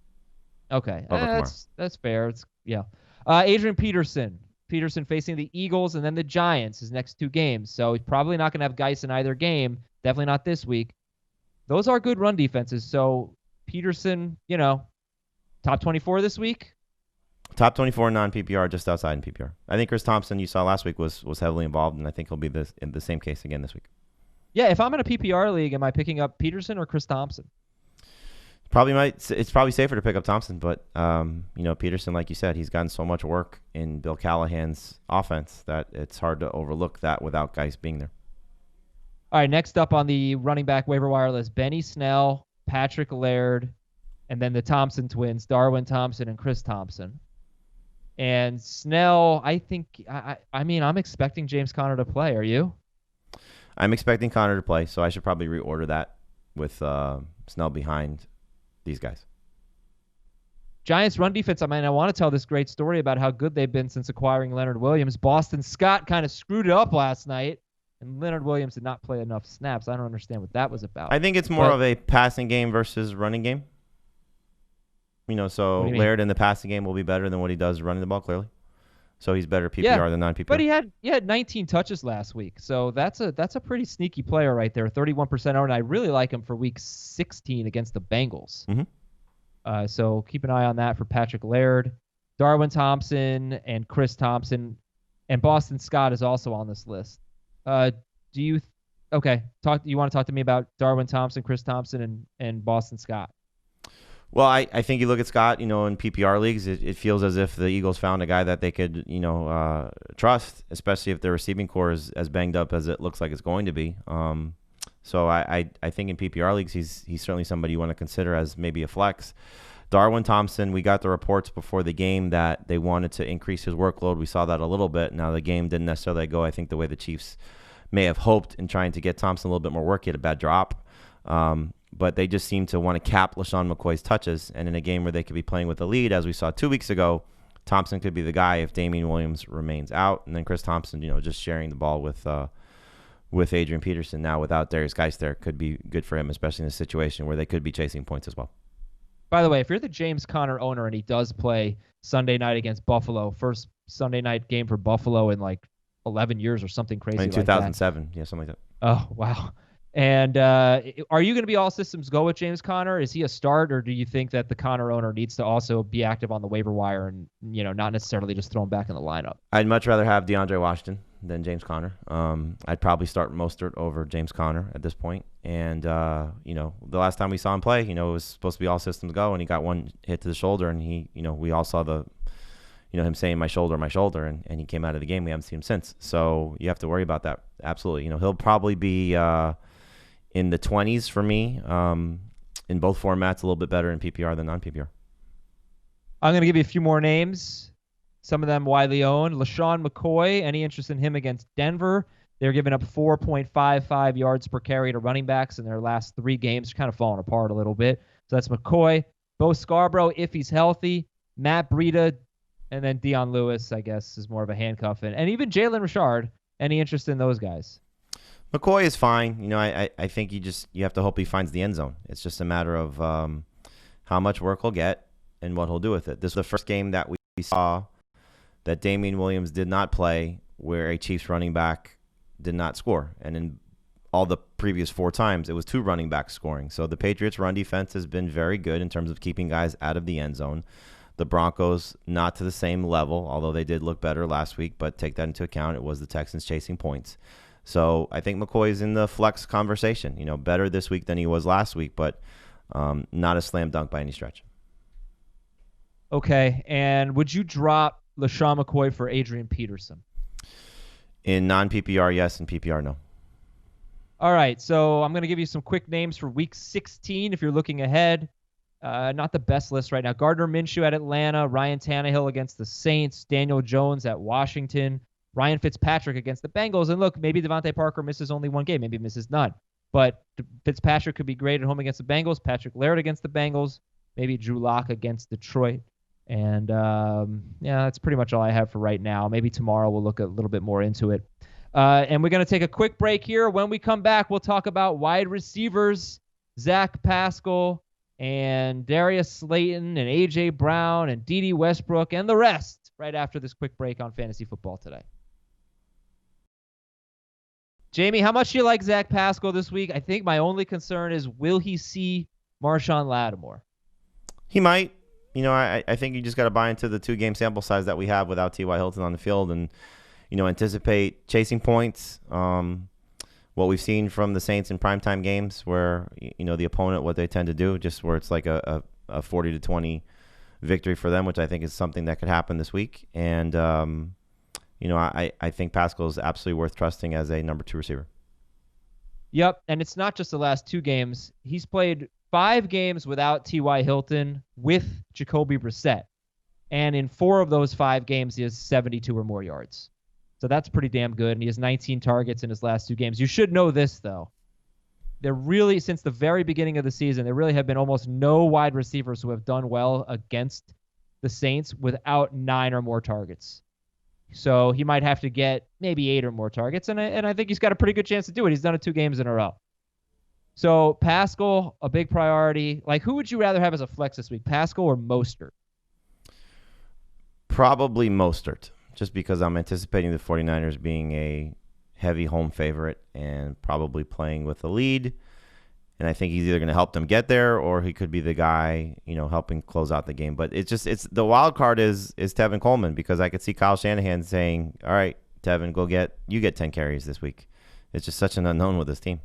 Okay, that's fair. Adrian Peterson. Peterson facing the Eagles and then the Giants his next 2 games, so he's probably not going to have Geis in either game. Definitely not this week. Those are good run defenses. So Peterson, top 24 this week. Top 24 non-PPR, just outside in PPR. I think Chris Thompson, you saw last week, was heavily involved, and I think he'll be in the same case again this week. Yeah, if I'm in a PPR league, am I picking up Peterson or Chris Thompson? It's probably safer to pick up Thompson, but Peterson, like you said, he's gotten so much work in Bill Callahan's offense that it's hard to overlook that without guys being there. All right, next up on the running back waiver wire list, Benny Snell, Patrick Laird, and then the Thompson twins, Darwin Thompson and Chris Thompson. And Snell, I think, I'm expecting James Conner to play. Are you? I'm expecting Conner to play, so I should probably reorder that with Snell behind these guys. Giants run defense, I want to tell this great story about how good they've been since acquiring Leonard Williams. Boston Scott kind of screwed it up last night, and Leonard Williams did not play enough snaps. I don't understand what that was about. I think it's more of a passing game versus running game. So Laird in the passing game will be better than what he does running the ball, clearly. So he's better PPR than non-PPR. But he had 19 touches last week, so that's a pretty sneaky player right there, 31% owned. And I really like him for week 16 against the Bengals. Mm-hmm. So keep an eye on that for Patrick Laird, Darwin Thompson, and Chris Thompson, and Boston Scott is also on this list. You want to talk to me about Darwin Thompson, Chris Thompson, and Boston Scott? Well, I think you look at Scott, in PPR leagues, it feels as if the Eagles found a guy that they could, trust, especially if their receiving core is as banged up as it looks like it's going to be. So I think in PPR leagues, he's certainly somebody you want to consider as maybe a flex. Darwin Thompson, we got the reports before the game that they wanted to increase his workload. We saw that a little bit. Now, the game didn't necessarily go, I think, the way the Chiefs may have hoped in trying to get Thompson a little bit more work. He had a bad drop. But they just seem to want to cap LaShawn McCoy's touches. And in a game where they could be playing with the lead, as we saw 2 weeks ago, Thompson could be the guy if Damian Williams remains out. And then Chris Thompson, just sharing the ball with Adrian Peterson now without Darius Geis there could be good for him, especially in a situation where they could be chasing points as well. By the way, if you're the James Conner owner and he does play Sunday night against Buffalo, first Sunday night game for Buffalo in 11 years or something crazy like that. In 2007, yeah, something like that. Oh, wow. And are you going to be all systems go with James Conner? Is he a start, or do you think that the Conner owner needs to also be active on the waiver wire and not necessarily just throw him back in the lineup? I'd much rather have DeAndre Washington than James Conner. I'd probably start Mostert over James Conner at this point. And the last time we saw him play, it was supposed to be all systems go, and he got one hit to the shoulder, and we all saw him saying my shoulder, and he came out of the game. We haven't seen him since. So you have to worry about that. Absolutely. He'll probably be in the 20s for me, in both formats, a little bit better in PPR than non-PPR. I'm going to give you a few more names, some of them widely owned. LaShawn McCoy, any interest in him against Denver? They're giving up 4.55 yards per carry to running backs in their last 3 games. They're kind of falling apart a little bit. So that's McCoy. Bo Scarborough, if he's healthy, Matt Breida, and then Dion Lewis, I guess, is more of a handcuff. And even Jalen Richard. Any interest in those guys? McCoy is fine. I think you have to hope he finds the end zone. It's just a matter of how much work he'll get and what he'll do with it. This is the first game that we saw that Damian Williams did not play where a Chiefs running back did not score. And in all the previous 4 times, it was 2 running backs scoring. So the Patriots' run defense has been very good in terms of keeping guys out of the end zone. The Broncos, not to the same level, although they did look better last week, but take that into account. It was the Texans chasing points. So I think McCoy's in the flex conversation. Better this week than he was last week, but not a slam dunk by any stretch. Okay, and would you drop LaShawn McCoy for Adrian Peterson? In non-PPR, yes. In PPR, no. All right, so I'm going to give you some quick names for Week 16 if you're looking ahead. Not the best list right now. Gardner Minshew at Atlanta, Ryan Tannehill against the Saints, Daniel Jones at Washington, Ryan Fitzpatrick against the Bengals. And look, maybe Devontae Parker misses only one game. Maybe he misses none. But Fitzpatrick could be great at home against the Bengals. Patrick Laird against the Bengals. Maybe Drew Lock against Detroit. And, that's pretty much all I have for right now. Maybe tomorrow we'll look a little bit more into it. And we're going to take a quick break here. When we come back, we'll talk about wide receivers, Zach Pascal and Darius Slayton and A.J. Brown and D.D. Westbrook and the rest right after this quick break on Fantasy Football Today. Jamie, how much do you like Zach Pascal this week? I think my only concern is, will he see Marshawn Lattimore? He might. I think you just got to buy into the 2-game sample size that we have without T.Y. Hilton on the field and, anticipate chasing points. What we've seen from the Saints in primetime games where, the opponent, what they tend to do, just where it's like a 40-20 victory for them, which I think is something that could happen this week. And, I think Pascal is absolutely worth trusting as a number 2 receiver. Yep, and it's not just the last 2 games. He's played 5 games without T.Y. Hilton with Jacoby Brissett. And in 4 of those 5 games, he has 72 or more yards. So that's pretty damn good, and he has 19 targets in his last 2 games. You should know this, though. There really, since the very beginning of the season, there really have been almost no wide receivers who have done well against the Saints without 9 or more targets. So he might have to get maybe 8 or more targets, and I think he's got a pretty good chance to do it. He's done it 2 games in a row. So Pascal, a big priority. Like, who would you rather have as a flex this week, Pascal or Mostert? Probably Mostert, just because I'm anticipating the 49ers being a heavy home favorite and probably playing with the lead. And I think he's either going to help them get there or he could be the guy, helping close out the game. But it's the wild card is Tevin Coleman, because I could see Kyle Shanahan saying, all right, Tevin, you get 10 carries this week. It's just such an unknown with this team.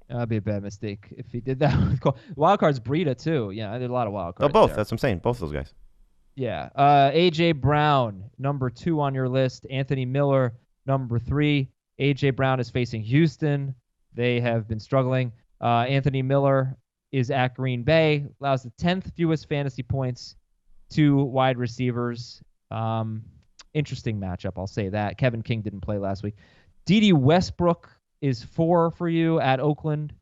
That'd be a bad mistake if he did that with Cole. Wild card's Breida, too. Yeah, there's a lot of wild cards. Oh, both. There. That's what I'm saying. Both those guys. Yeah. A.J. Brown, number 2 on your list. Anthony Miller, number 3. A.J. Brown is facing Houston. They have been struggling. Anthony Miller is at Green Bay, allows the 10th fewest fantasy points to wide receivers. Interesting matchup, I'll say that. Kevin King didn't play last week. D.D. Westbrook is 4 for you at Oakland.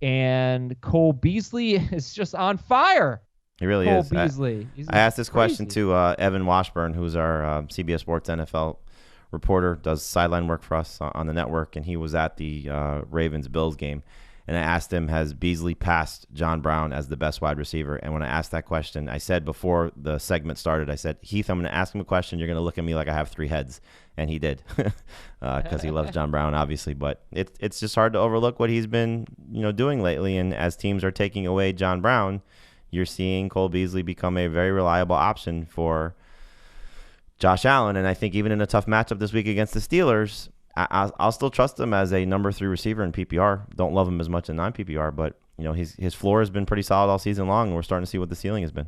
And Cole Beasley is just on fire. He really Cole is. Beasley. I asked this question to Evan Washburn, who's our CBS Sports NFL reporter, does sideline work for us on the network, and he was at the Ravens-Bills game. And I asked him, has Beasley passed John Brown as the best wide receiver? And when I asked that question, I said before the segment started, I said, Heath, I'm going to ask him a question. You're going to look at me like I have 3 heads. And he did, because he loves John Brown, obviously. But it's just hard to overlook what he's been doing lately. And as teams are taking away John Brown, you're seeing Cole Beasley become a very reliable option for Josh Allen. And I think even in a tough matchup this week against the Steelers, I'll still trust him as a number 3 receiver in PPR. Don't love him as much in non-PPR, but his floor has been pretty solid all season long, and we're starting to see what the ceiling has been.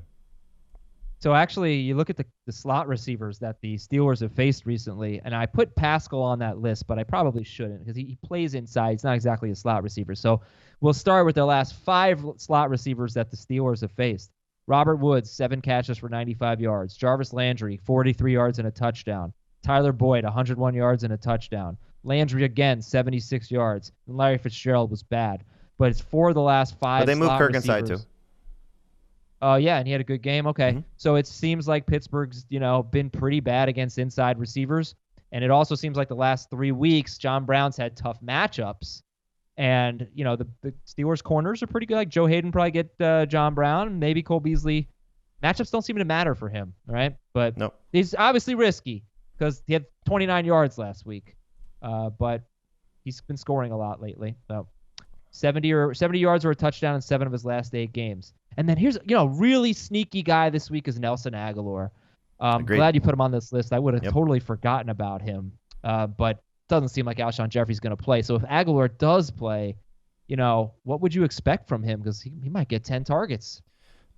So actually, you look at the slot receivers that the Steelers have faced recently, and I put Pascal on that list, but I probably shouldn't because he plays inside. He's not exactly a slot receiver. So we'll start with the last 5 slot receivers that the Steelers have faced. Robert Woods, 7 catches for 95 yards. Jarvis Landry, 43 yards and a touchdown. Tyler Boyd, 101 yards and a touchdown. Landry again, 76 yards. And Larry Fitzgerald was bad. But it's 4 of the last 5 But they moved slot Kirk receivers. inside too. Yeah, and he had a good game. Okay. Mm-hmm. So it seems like Pittsburgh's, been pretty bad against inside receivers. And it also seems like the last 3 weeks, John Brown's had tough matchups. And, the Steelers corners are pretty good. Like Joe Hayden probably get John Brown, maybe Cole Beasley. Matchups don't seem to matter for him, right? But Nope. he's obviously risky because he had 29 yards last week. But he's been scoring a lot lately. So 70 yards or a touchdown in 7 of his last 8 games. And then here's, really sneaky guy this week is Nelson Aguilar. Glad you put him on this list. I would have totally forgotten about him. But it doesn't seem like Alshon Jeffrey's going to play. So if Aguilar does play, what would you expect from him? Because he might get 10 targets.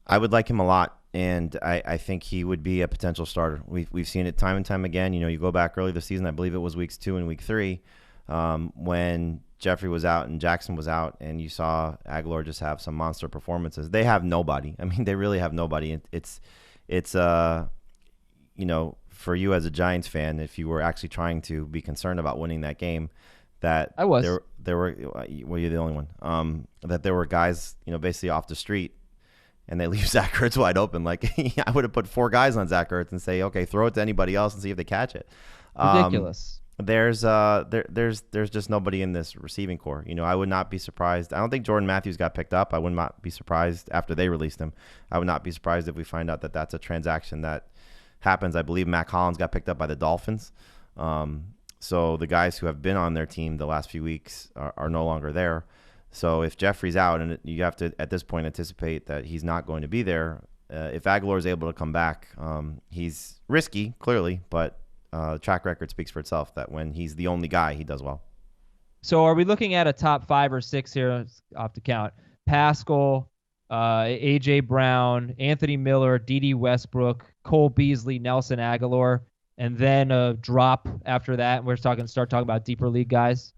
I would like him a lot, and I think he would be a potential starter. We've seen it time and time again. You go back early this season, I believe it was weeks 2 and week 3, when Jeffrey was out and Jackson was out, and you saw Aguilar just have some monster performances. They have nobody. I mean, they really have nobody. It's for you as a Giants fan, if you were actually trying to be concerned about winning that game, that I was. There were, well, you're the only one. That there were guys, basically off the street, and they leave Zach Ertz wide open. Like I would have put 4 guys on Zach Ertz and say, okay, throw it to anybody else and see if they catch it. Ridiculous. There's just nobody in this receiving core. I would not be surprised. I don't think Jordan Matthews got picked up. I would not be surprised after they released him. I would not be surprised if we find out that that's a transaction that happens. I believe Matt Collins got picked up by the Dolphins. So the guys who have been on their team the last few weeks are no longer there. So if Jeffrey's out, and you have to at this point anticipate that he's not going to be there, if Aguilar is able to come back, he's risky, clearly, but track record speaks for itself that when he's the only guy, he does well. So are we looking at a top 5 or 6 here off the count? Pascal, A.J. Brown, Anthony Miller, D.D. Westbrook, Cole Beasley, Nelson Aguilar, and then a drop after that. And we're start talking about deeper league guys.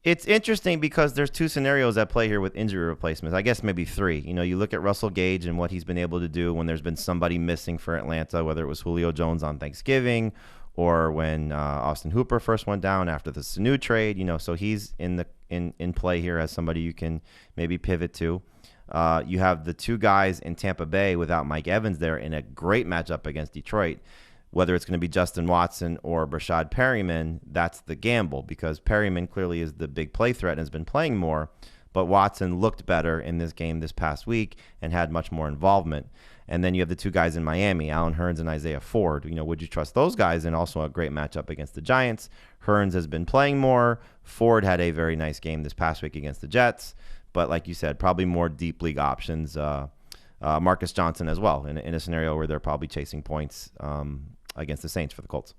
It's interesting because there's 2 scenarios at play here with injury replacements. I guess maybe 3. You look at Russell Gage and what he's been able to do when there's been somebody missing for Atlanta, whether it was Julio Jones on Thanksgiving or when Austin Hooper first went down after the Sanu trade. So he's in play here as somebody you can maybe pivot to. You have the 2 guys in Tampa Bay without Mike Evans there in a great matchup against Detroit. Whether it's going to be Justin Watson or Brashad Perryman, that's the gamble because Perryman clearly is the big play threat and has been playing more, but Watson looked better in this game this past week and had much more involvement. And then you have the 2 guys in Miami, Allen Hurns and Isaiah Ford. Would you trust those guys? And also a great matchup against the Giants. Hurns has been playing more. Ford had a very nice game this past week against the Jets. But like you said, probably more deep league options. Marcus Johnson as well in a scenario where they're probably chasing points against the Saints for the Colts.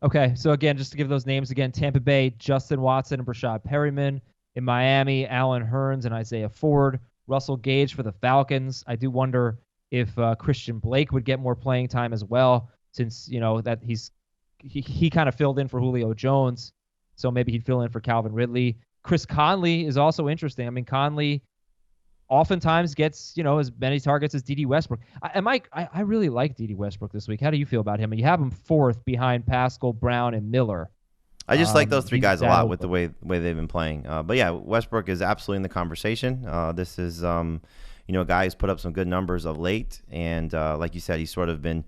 Okay, so again, just to give those names again, Tampa Bay, Justin Watson and Brashad Perryman. In Miami, Allen Hurns and Isaiah Ford. Russell Gage for the Falcons. I do wonder if Christian Blake would get more playing time as well, since that he kind of filled in for Julio Jones, so maybe he'd fill in for Calvin Ridley. Chris Conley is also interesting. I mean, Conley oftentimes gets as many targets as D.D. Westbrook. I really like D.D. Westbrook this week. How do you feel about him? You have him 4th behind Pascal, Brown, and Miller. I just like those 3 guys a lot with the way they've been playing. But yeah, Westbrook is absolutely in the conversation. This is a guy who's put up some good numbers of late, and like you said, he's sort of been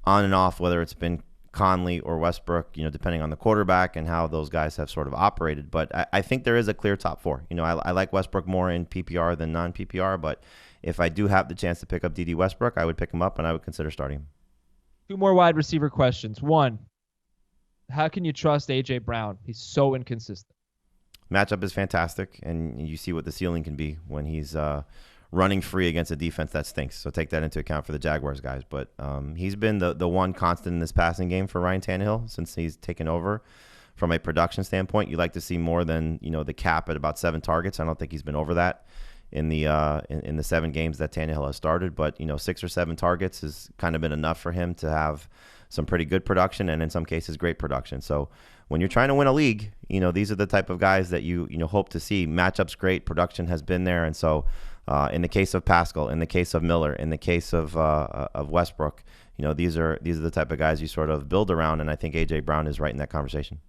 on and off, whether it's been Conley or Westbrook, depending on the quarterback and how those guys have sort of operated. But I think there is a clear top 4. I like Westbrook more in PPR than non-PPR, but if I do have the chance to pick up D.D. Westbrook, I would pick him up and I would consider starting him. 2 more wide receiver questions. 1, how can you trust A.J. Brown? He's so inconsistent. Matchup is fantastic, and you see what the ceiling can be when he's running free against a defense that stinks. So take that into account for the Jaguars guys. But he's been the one constant in this passing game for Ryan Tannehill since he's taken over. From a production standpoint, you like to see more than the cap at about 7 targets. I don't think he's been over that in the 7 games that Tannehill has started. But 6 or 7 targets has kind of been enough for him to have some pretty good production and in some cases great production. So when you're trying to win a league, these are the type of guys that you hope to see. Matchups great, production has been there, and so in the case of Pascal, in the case of Miller, in the case of Westbrook, these are the type of guys you sort of build around, and I think A.J. Brown is right in that conversation.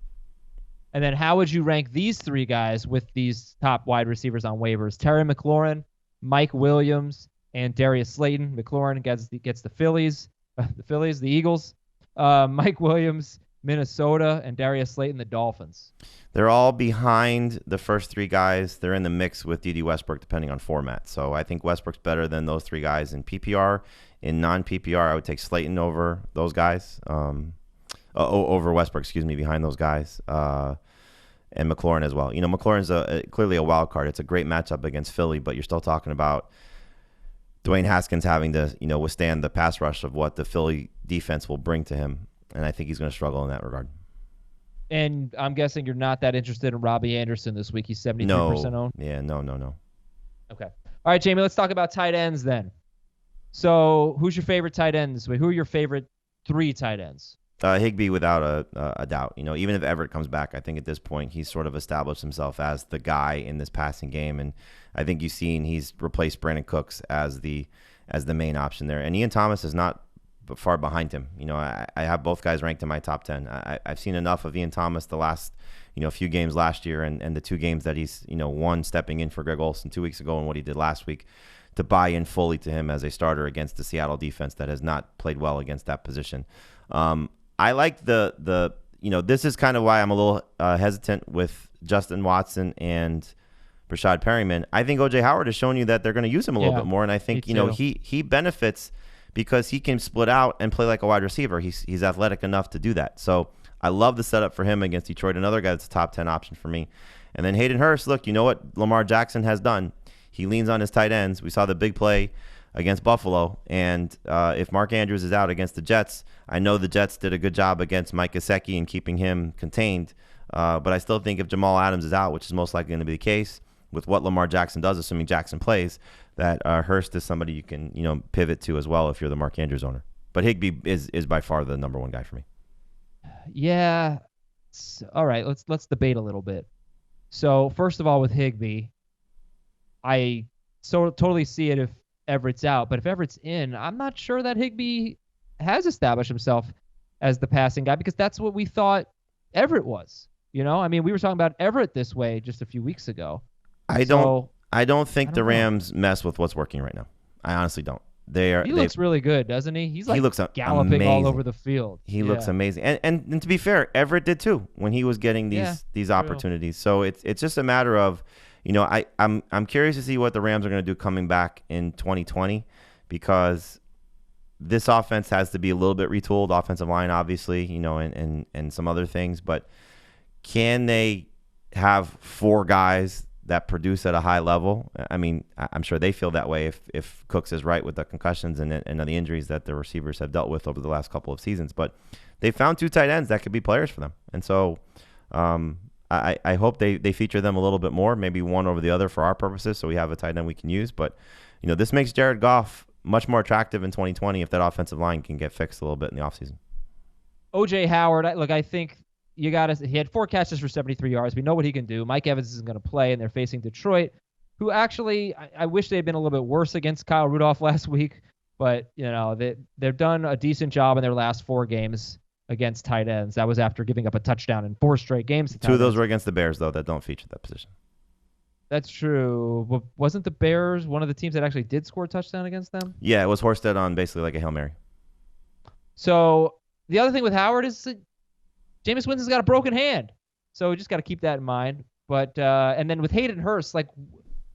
And then how would you rank these 3 guys with these top wide receivers on waivers? Terry McLaurin, Mike Williams, and Darius Slayton. McLaurin gets the Phillies, the Eagles. Mike Williams, Minnesota, and Darius Slayton, the Dolphins. They're all behind the first three guys. They're in the mix with D.D. Westbrook, depending on format. So I think Westbrook's better than those three guys in PPR. In non-PPR, I would take Slayton over those guys, over Westbrook, behind those guys, and McLaurin as well. McLaurin's clearly a wild card. It's a great matchup against Philly, but you're still talking about Dwayne Haskins having to, withstand the pass rush of what the Philly defense will bring to him, and I think he's going to struggle in that regard. And I'm guessing you're not that interested in Robbie Anderson this week. He's 73% owned. Yeah, no. Okay. All right, Jamie, let's talk about tight ends then. So who's your favorite tight end this week? Who are your favorite three tight ends? Higbee, without a doubt. Even if Everett comes back, I think at this point he's sort of established himself as the guy in this passing game, and I think you've seen he's replaced Brandon Cooks as the main option there. And Ian Thomas is not far behind him. I have both guys ranked in my top 10. I've seen enough of Ian Thomas the last few games last year and the two games that he's one stepping in for Greg Olsen 2 weeks ago and what he did last week to buy in fully to him as a starter against the Seattle defense that has not played well against that position. I like this is kind of why I'm a little hesitant with Justin Watson and Rashad Perryman. I think O.J. Howard has shown you that they're going to use him a little bit more, and I think he benefits because he can split out and play like a wide receiver. He's athletic enough to do that. So I love the setup for him against Detroit. Another guy that's a top 10 option for me. And then Hayden Hurst, look, you know what Lamar Jackson has done? He leans on his tight ends. We saw the big play against Buffalo. And if Mark Andrews is out against the Jets, I know the Jets did a good job against Mike Gesicki in keeping him contained. But I still think if Jamal Adams is out, which is most likely going to be the case, with what Lamar Jackson does, assuming Jackson plays, that Hurst is somebody you can pivot to as well if you're the Mark Andrews owner. But Higbee is by far the number one guy for me. Yeah. All right. Let's debate a little bit. So first of all, with Higbee, I totally see it if Everett's out, but if Everett's in, I'm not sure that Higbee has established himself as the passing guy because that's what we thought Everett was. We were talking about Everett this way just a few weeks ago. I don't think the Rams mess with what's working right now. I honestly don't. He looks really good, doesn't he? He looks galloping amazing. all over the field. He looks amazing. And to be fair, Everett did too when he was getting these opportunities. So it's just a matter of, I'm curious to see what the Rams are going to do coming back in 2020 because this offense has to be a little bit retooled. Offensive line, obviously, and some other things. But can they have four guys that produce at a high level? I mean, I'm sure they feel that way if Cooks is right with the concussions and the injuries that the receivers have dealt with over the last couple of seasons. But they found two tight ends that could be players for them. And so I hope they feature them a little bit more, maybe one over the other for our purposes so we have a tight end we can use. But, this makes Jared Goff much more attractive in 2020 if that offensive line can get fixed a little bit in the offseason. O.J. Howard, I think he had 4 catches for 73 yards. We know what he can do. Mike Evans isn't going to play, and they're facing Detroit, who actually I wish they had been a little bit worse against Kyle Rudolph last week. But, they've done a decent job in their last 4 games against tight ends. That was after giving up a touchdown in 4 straight games. 2 of those were against the Bears, though, that don't feature that position. That's true. But wasn't the Bears one of the teams that actually did score a touchdown against them? Yeah, it was Horsted on basically like a Hail Mary. So the other thing with Howard is Jameis Winston's got a broken hand. So we just got to keep that in mind. But and then with Hayden Hurst,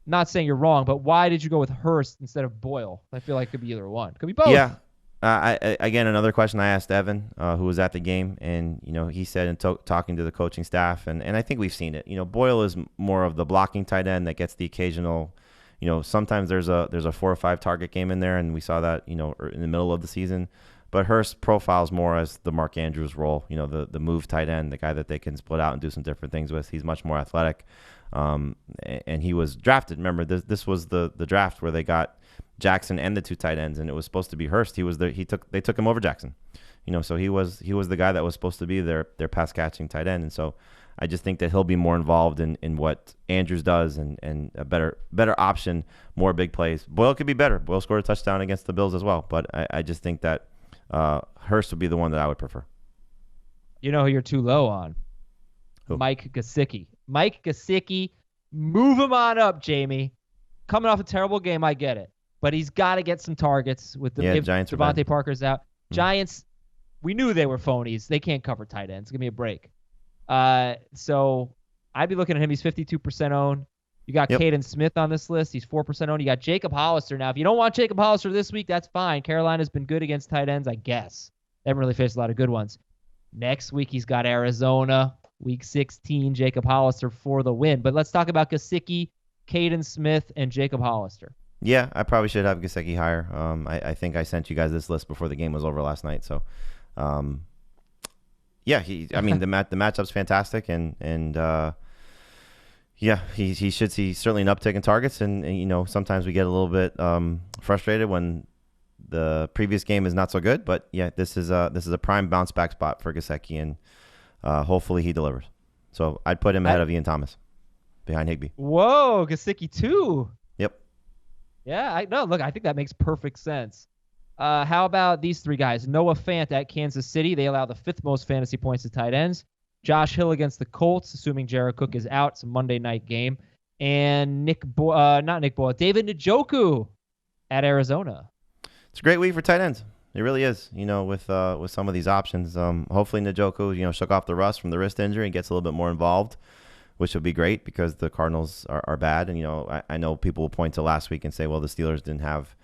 not saying you're wrong, but why did you go with Hurst instead of Boyle? I feel like it could be either one. Could be both. Yeah. Again, another question I asked Evan, who was at the game, and he said in talking to the coaching staff, and I think we've seen it. Boyle is more of the blocking tight end that gets the occasional. Sometimes there's a 4 or 5 target game in there, and we saw that in the middle of the season. But Hurst profiles more as the Mark Andrews role, the move tight end, the guy that they can split out and do some different things with. He's much more athletic, and he was drafted. Remember, this was the draft where they got Jackson and the 2 tight ends, and it was supposed to be Hurst. They took him over Jackson, so he was the guy that was supposed to be their pass catching tight end, and so I just think that he'll be more involved in what Andrews does and a better option, more big plays. Boyle could be better. Boyle scored a touchdown against the Bills as well, but I just think that Hurst would be the one that I would prefer. You know who you're too low on? Who? Mike Gesicki. Mike Gesicki, move him on up, Jamie. Coming off a terrible game, I get it. but he's got to get some targets with the if Giants are Devontae bad. Parker's out. Giants, we knew they were phonies. They can't cover tight ends. Give me a break. So I'd be looking at him. He's 52% owned. You got Caden Smith on this list. He's 4% owned. You got Jacob Hollister. Now, if you don't want Jacob Hollister this week, that's fine. Carolina's been good against tight ends, I guess. They haven't really faced a lot of good ones. Next week, he's got Arizona. Week 16, Jacob Hollister for the win. But let's talk about Gesicki, Caden Smith, and Jacob Hollister. Yeah, I probably should have Gesicki higher. I think I sent you guys this list before the game was over last night. So, yeah, the matchup's fantastic, and he should see certainly an uptick in targets. And sometimes we get a little bit frustrated when the previous game is not so good. But yeah, this is a prime bounce back spot for Gesicki, and hopefully he delivers. So I'd put him ahead of Ian Thomas, behind Higbee. Whoa, Gesicki too. Yep. Yeah, I think that makes perfect sense. How about these three guys? Noah Fant at Kansas City. They allow the 5th most fantasy points to tight ends. Josh Hill against the Colts, assuming Jared Cook is out. It's a Monday night game. And David Njoku at Arizona. It's a great week for tight ends. It really is. With some of these options. Hopefully Njoku, shook off the rust from the wrist injury and gets a little bit more involved, which would be great because the Cardinals are bad. And, I know people will point to last week and say, well, the Steelers didn't have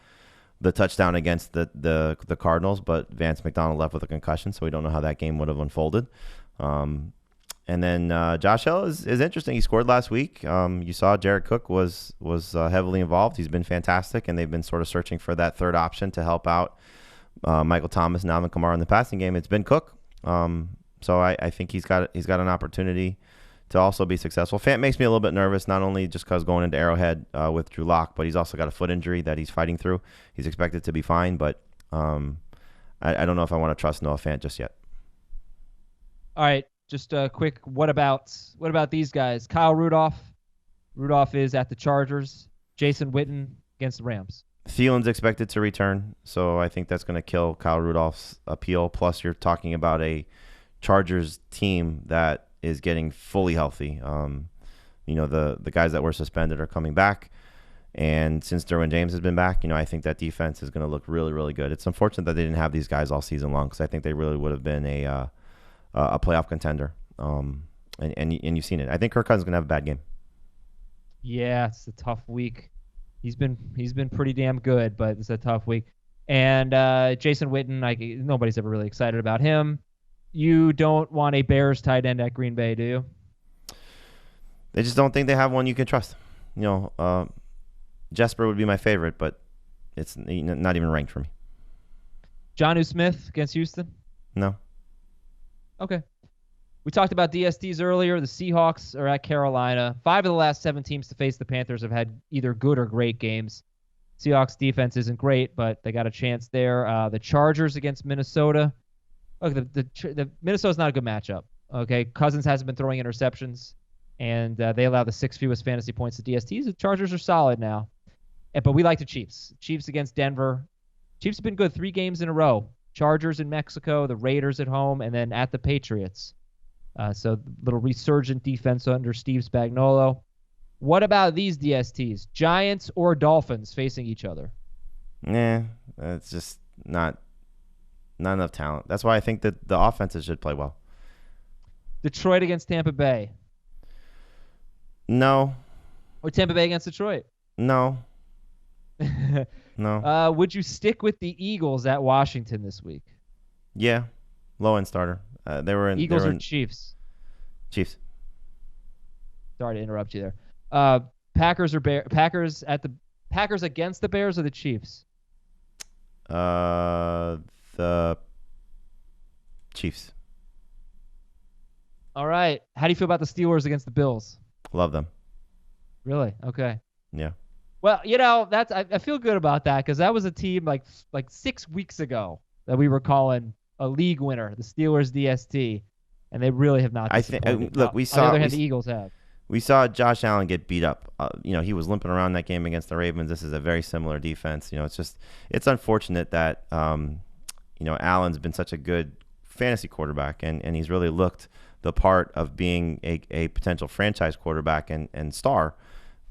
the touchdown against the Cardinals, but Vance McDonald left with a concussion, so we don't know how that game would have unfolded. And then Josh Hill is interesting. He scored last week. You saw Jared Cook was heavily involved. He's been fantastic, and they've been sort of searching for that third option to help out Michael Thomas and Alvin Kamara in the passing game. It's been Cook. So I think he's got an opportunity to also be successful. Fant makes me a little bit nervous, not only just because going into Arrowhead with Drew Lock, but he's also got a foot injury that he's fighting through. He's expected to be fine, but I don't know if I want to trust Noah Fant just yet. All right, just a quick, what about these guys? Kyle Rudolph. Rudolph is at the Chargers. Jason Witten against the Rams. Thielen's expected to return, so I think that's going to kill Kyle Rudolph's appeal. Plus, you're talking about a Chargers team that is getting fully healthy. The guys that were suspended are coming back, and since Derwin James has been back, I think that defense is going to look really, really good. It's unfortunate that they didn't have these guys all season long because I think they really would have been a playoff contender. And you've seen it. I think Kirk Cousins is going to have a bad game. Yeah, it's a tough week. He's been pretty damn good, but it's a tough week. And Jason Witten, nobody's ever really excited about him. You don't want a Bears tight end at Green Bay, do you? They just don't think they have one you can trust. Jesper would be my favorite, but it's not even ranked for me. Jonnu Smith against Houston? No. Okay. We talked about DSTs earlier. The Seahawks are at Carolina. 5 of the last 7 teams to face the Panthers have had either good or great games. Seahawks defense isn't great, but they got a chance there. The Chargers against Minnesota. Look, the Minnesota's not a good matchup. Okay, Cousins hasn't been throwing interceptions, and they allow the 6th fewest fantasy points to DSTs. The Chargers are solid now, but we like the Chiefs. Chiefs against Denver. Chiefs have been good 3 games in a row. Chargers in Mexico, the Raiders at home, and then at the Patriots. So little resurgent defense under Steve Spagnuolo. What about these DSTs? Giants or Dolphins facing each other? It's just not enough talent. That's why I think that the offenses should play well. Detroit against Tampa Bay? No. Or Tampa Bay against Detroit? No. No. Would you stick with the Eagles at Washington this week? Yeah. Low-end starter. They were in Eagles or Chiefs? Chiefs. Sorry to interrupt you there. Packers or Packers against the Bears or the Chiefs? The Chiefs. All right. How do you feel about the Steelers against the Bills? Love them. Really? Okay. Yeah. Well, that's I feel good about that because that was a team like 6 weeks ago that we were calling a league winner, the Steelers DST, and they really have not disappointed. Look, on the other hand, the Eagles have. We saw Josh Allen get beat up. He was limping around that game against the Ravens. This is a very similar defense. It's unfortunate that Allen's been such a good fantasy quarterback, and he's really looked the part of being a potential franchise quarterback and star.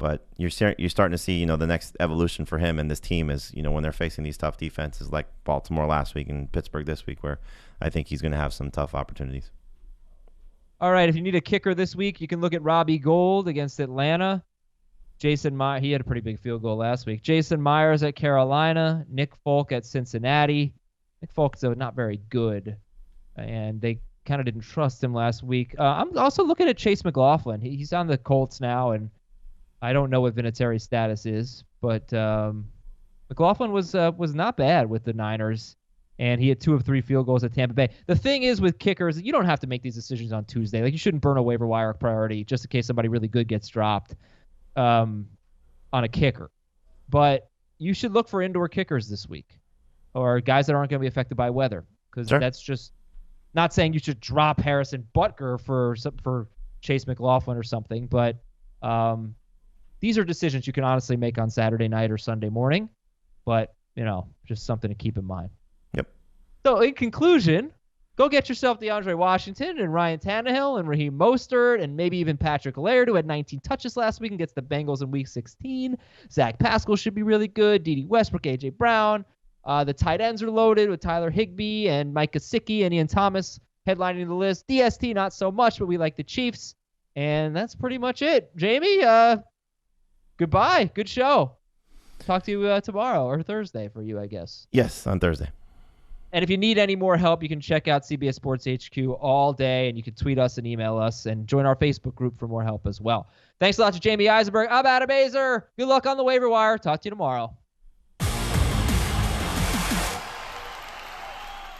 But you're starting to see, the next evolution for him and this team is, when they're facing these tough defenses like Baltimore last week and Pittsburgh this week, where I think he's going to have some tough opportunities. All right, if you need a kicker this week, you can look at Robbie Gould against Atlanta. Jason Myers, he had a pretty big field goal last week. Jason Myers at Carolina. Nick Folk at Cincinnati. Nick Folk's not very good, and they kind of didn't trust him last week. I'm also looking at Chase McLaughlin. He's on the Colts now, and I don't know what Vinatieri's status is, but McLaughlin was not bad with the Niners, and he had 2 of 3 field goals at Tampa Bay. The thing is with kickers, you don't have to make these decisions on Tuesday. Like, you shouldn't burn a waiver wire priority just in case somebody really good gets dropped on a kicker. But you should look for indoor kickers this week, or guys that aren't going to be affected by weather, because that's just not saying you should drop Harrison Butker for Chase McLaughlin or something, but these are decisions you can honestly make on Saturday night or Sunday morning, but, just something to keep in mind. Yep. So in conclusion, go get yourself DeAndre Washington and Ryan Tannehill and Raheem Mostert and maybe even Patrick Laird, who had 19 touches last week and gets the Bengals in Week 16. Zach Pascal should be really good. Dede Westbrook, A.J. Brown. The tight ends are loaded with Tyler Higbee and Mike Gesicki and Ian Thomas headlining the list. DST, not so much, but we like the Chiefs. And that's pretty much it. Jamie, goodbye. Good show. Talk to you tomorrow or Thursday for you, I guess. Yes, on Thursday. And if you need any more help, you can check out CBS Sports HQ all day, and you can tweet us and email us and join our Facebook group for more help as well. Thanks a lot to Jamie Eisenberg. I'm Adam Azer. Good luck on the waiver wire. Talk to you tomorrow.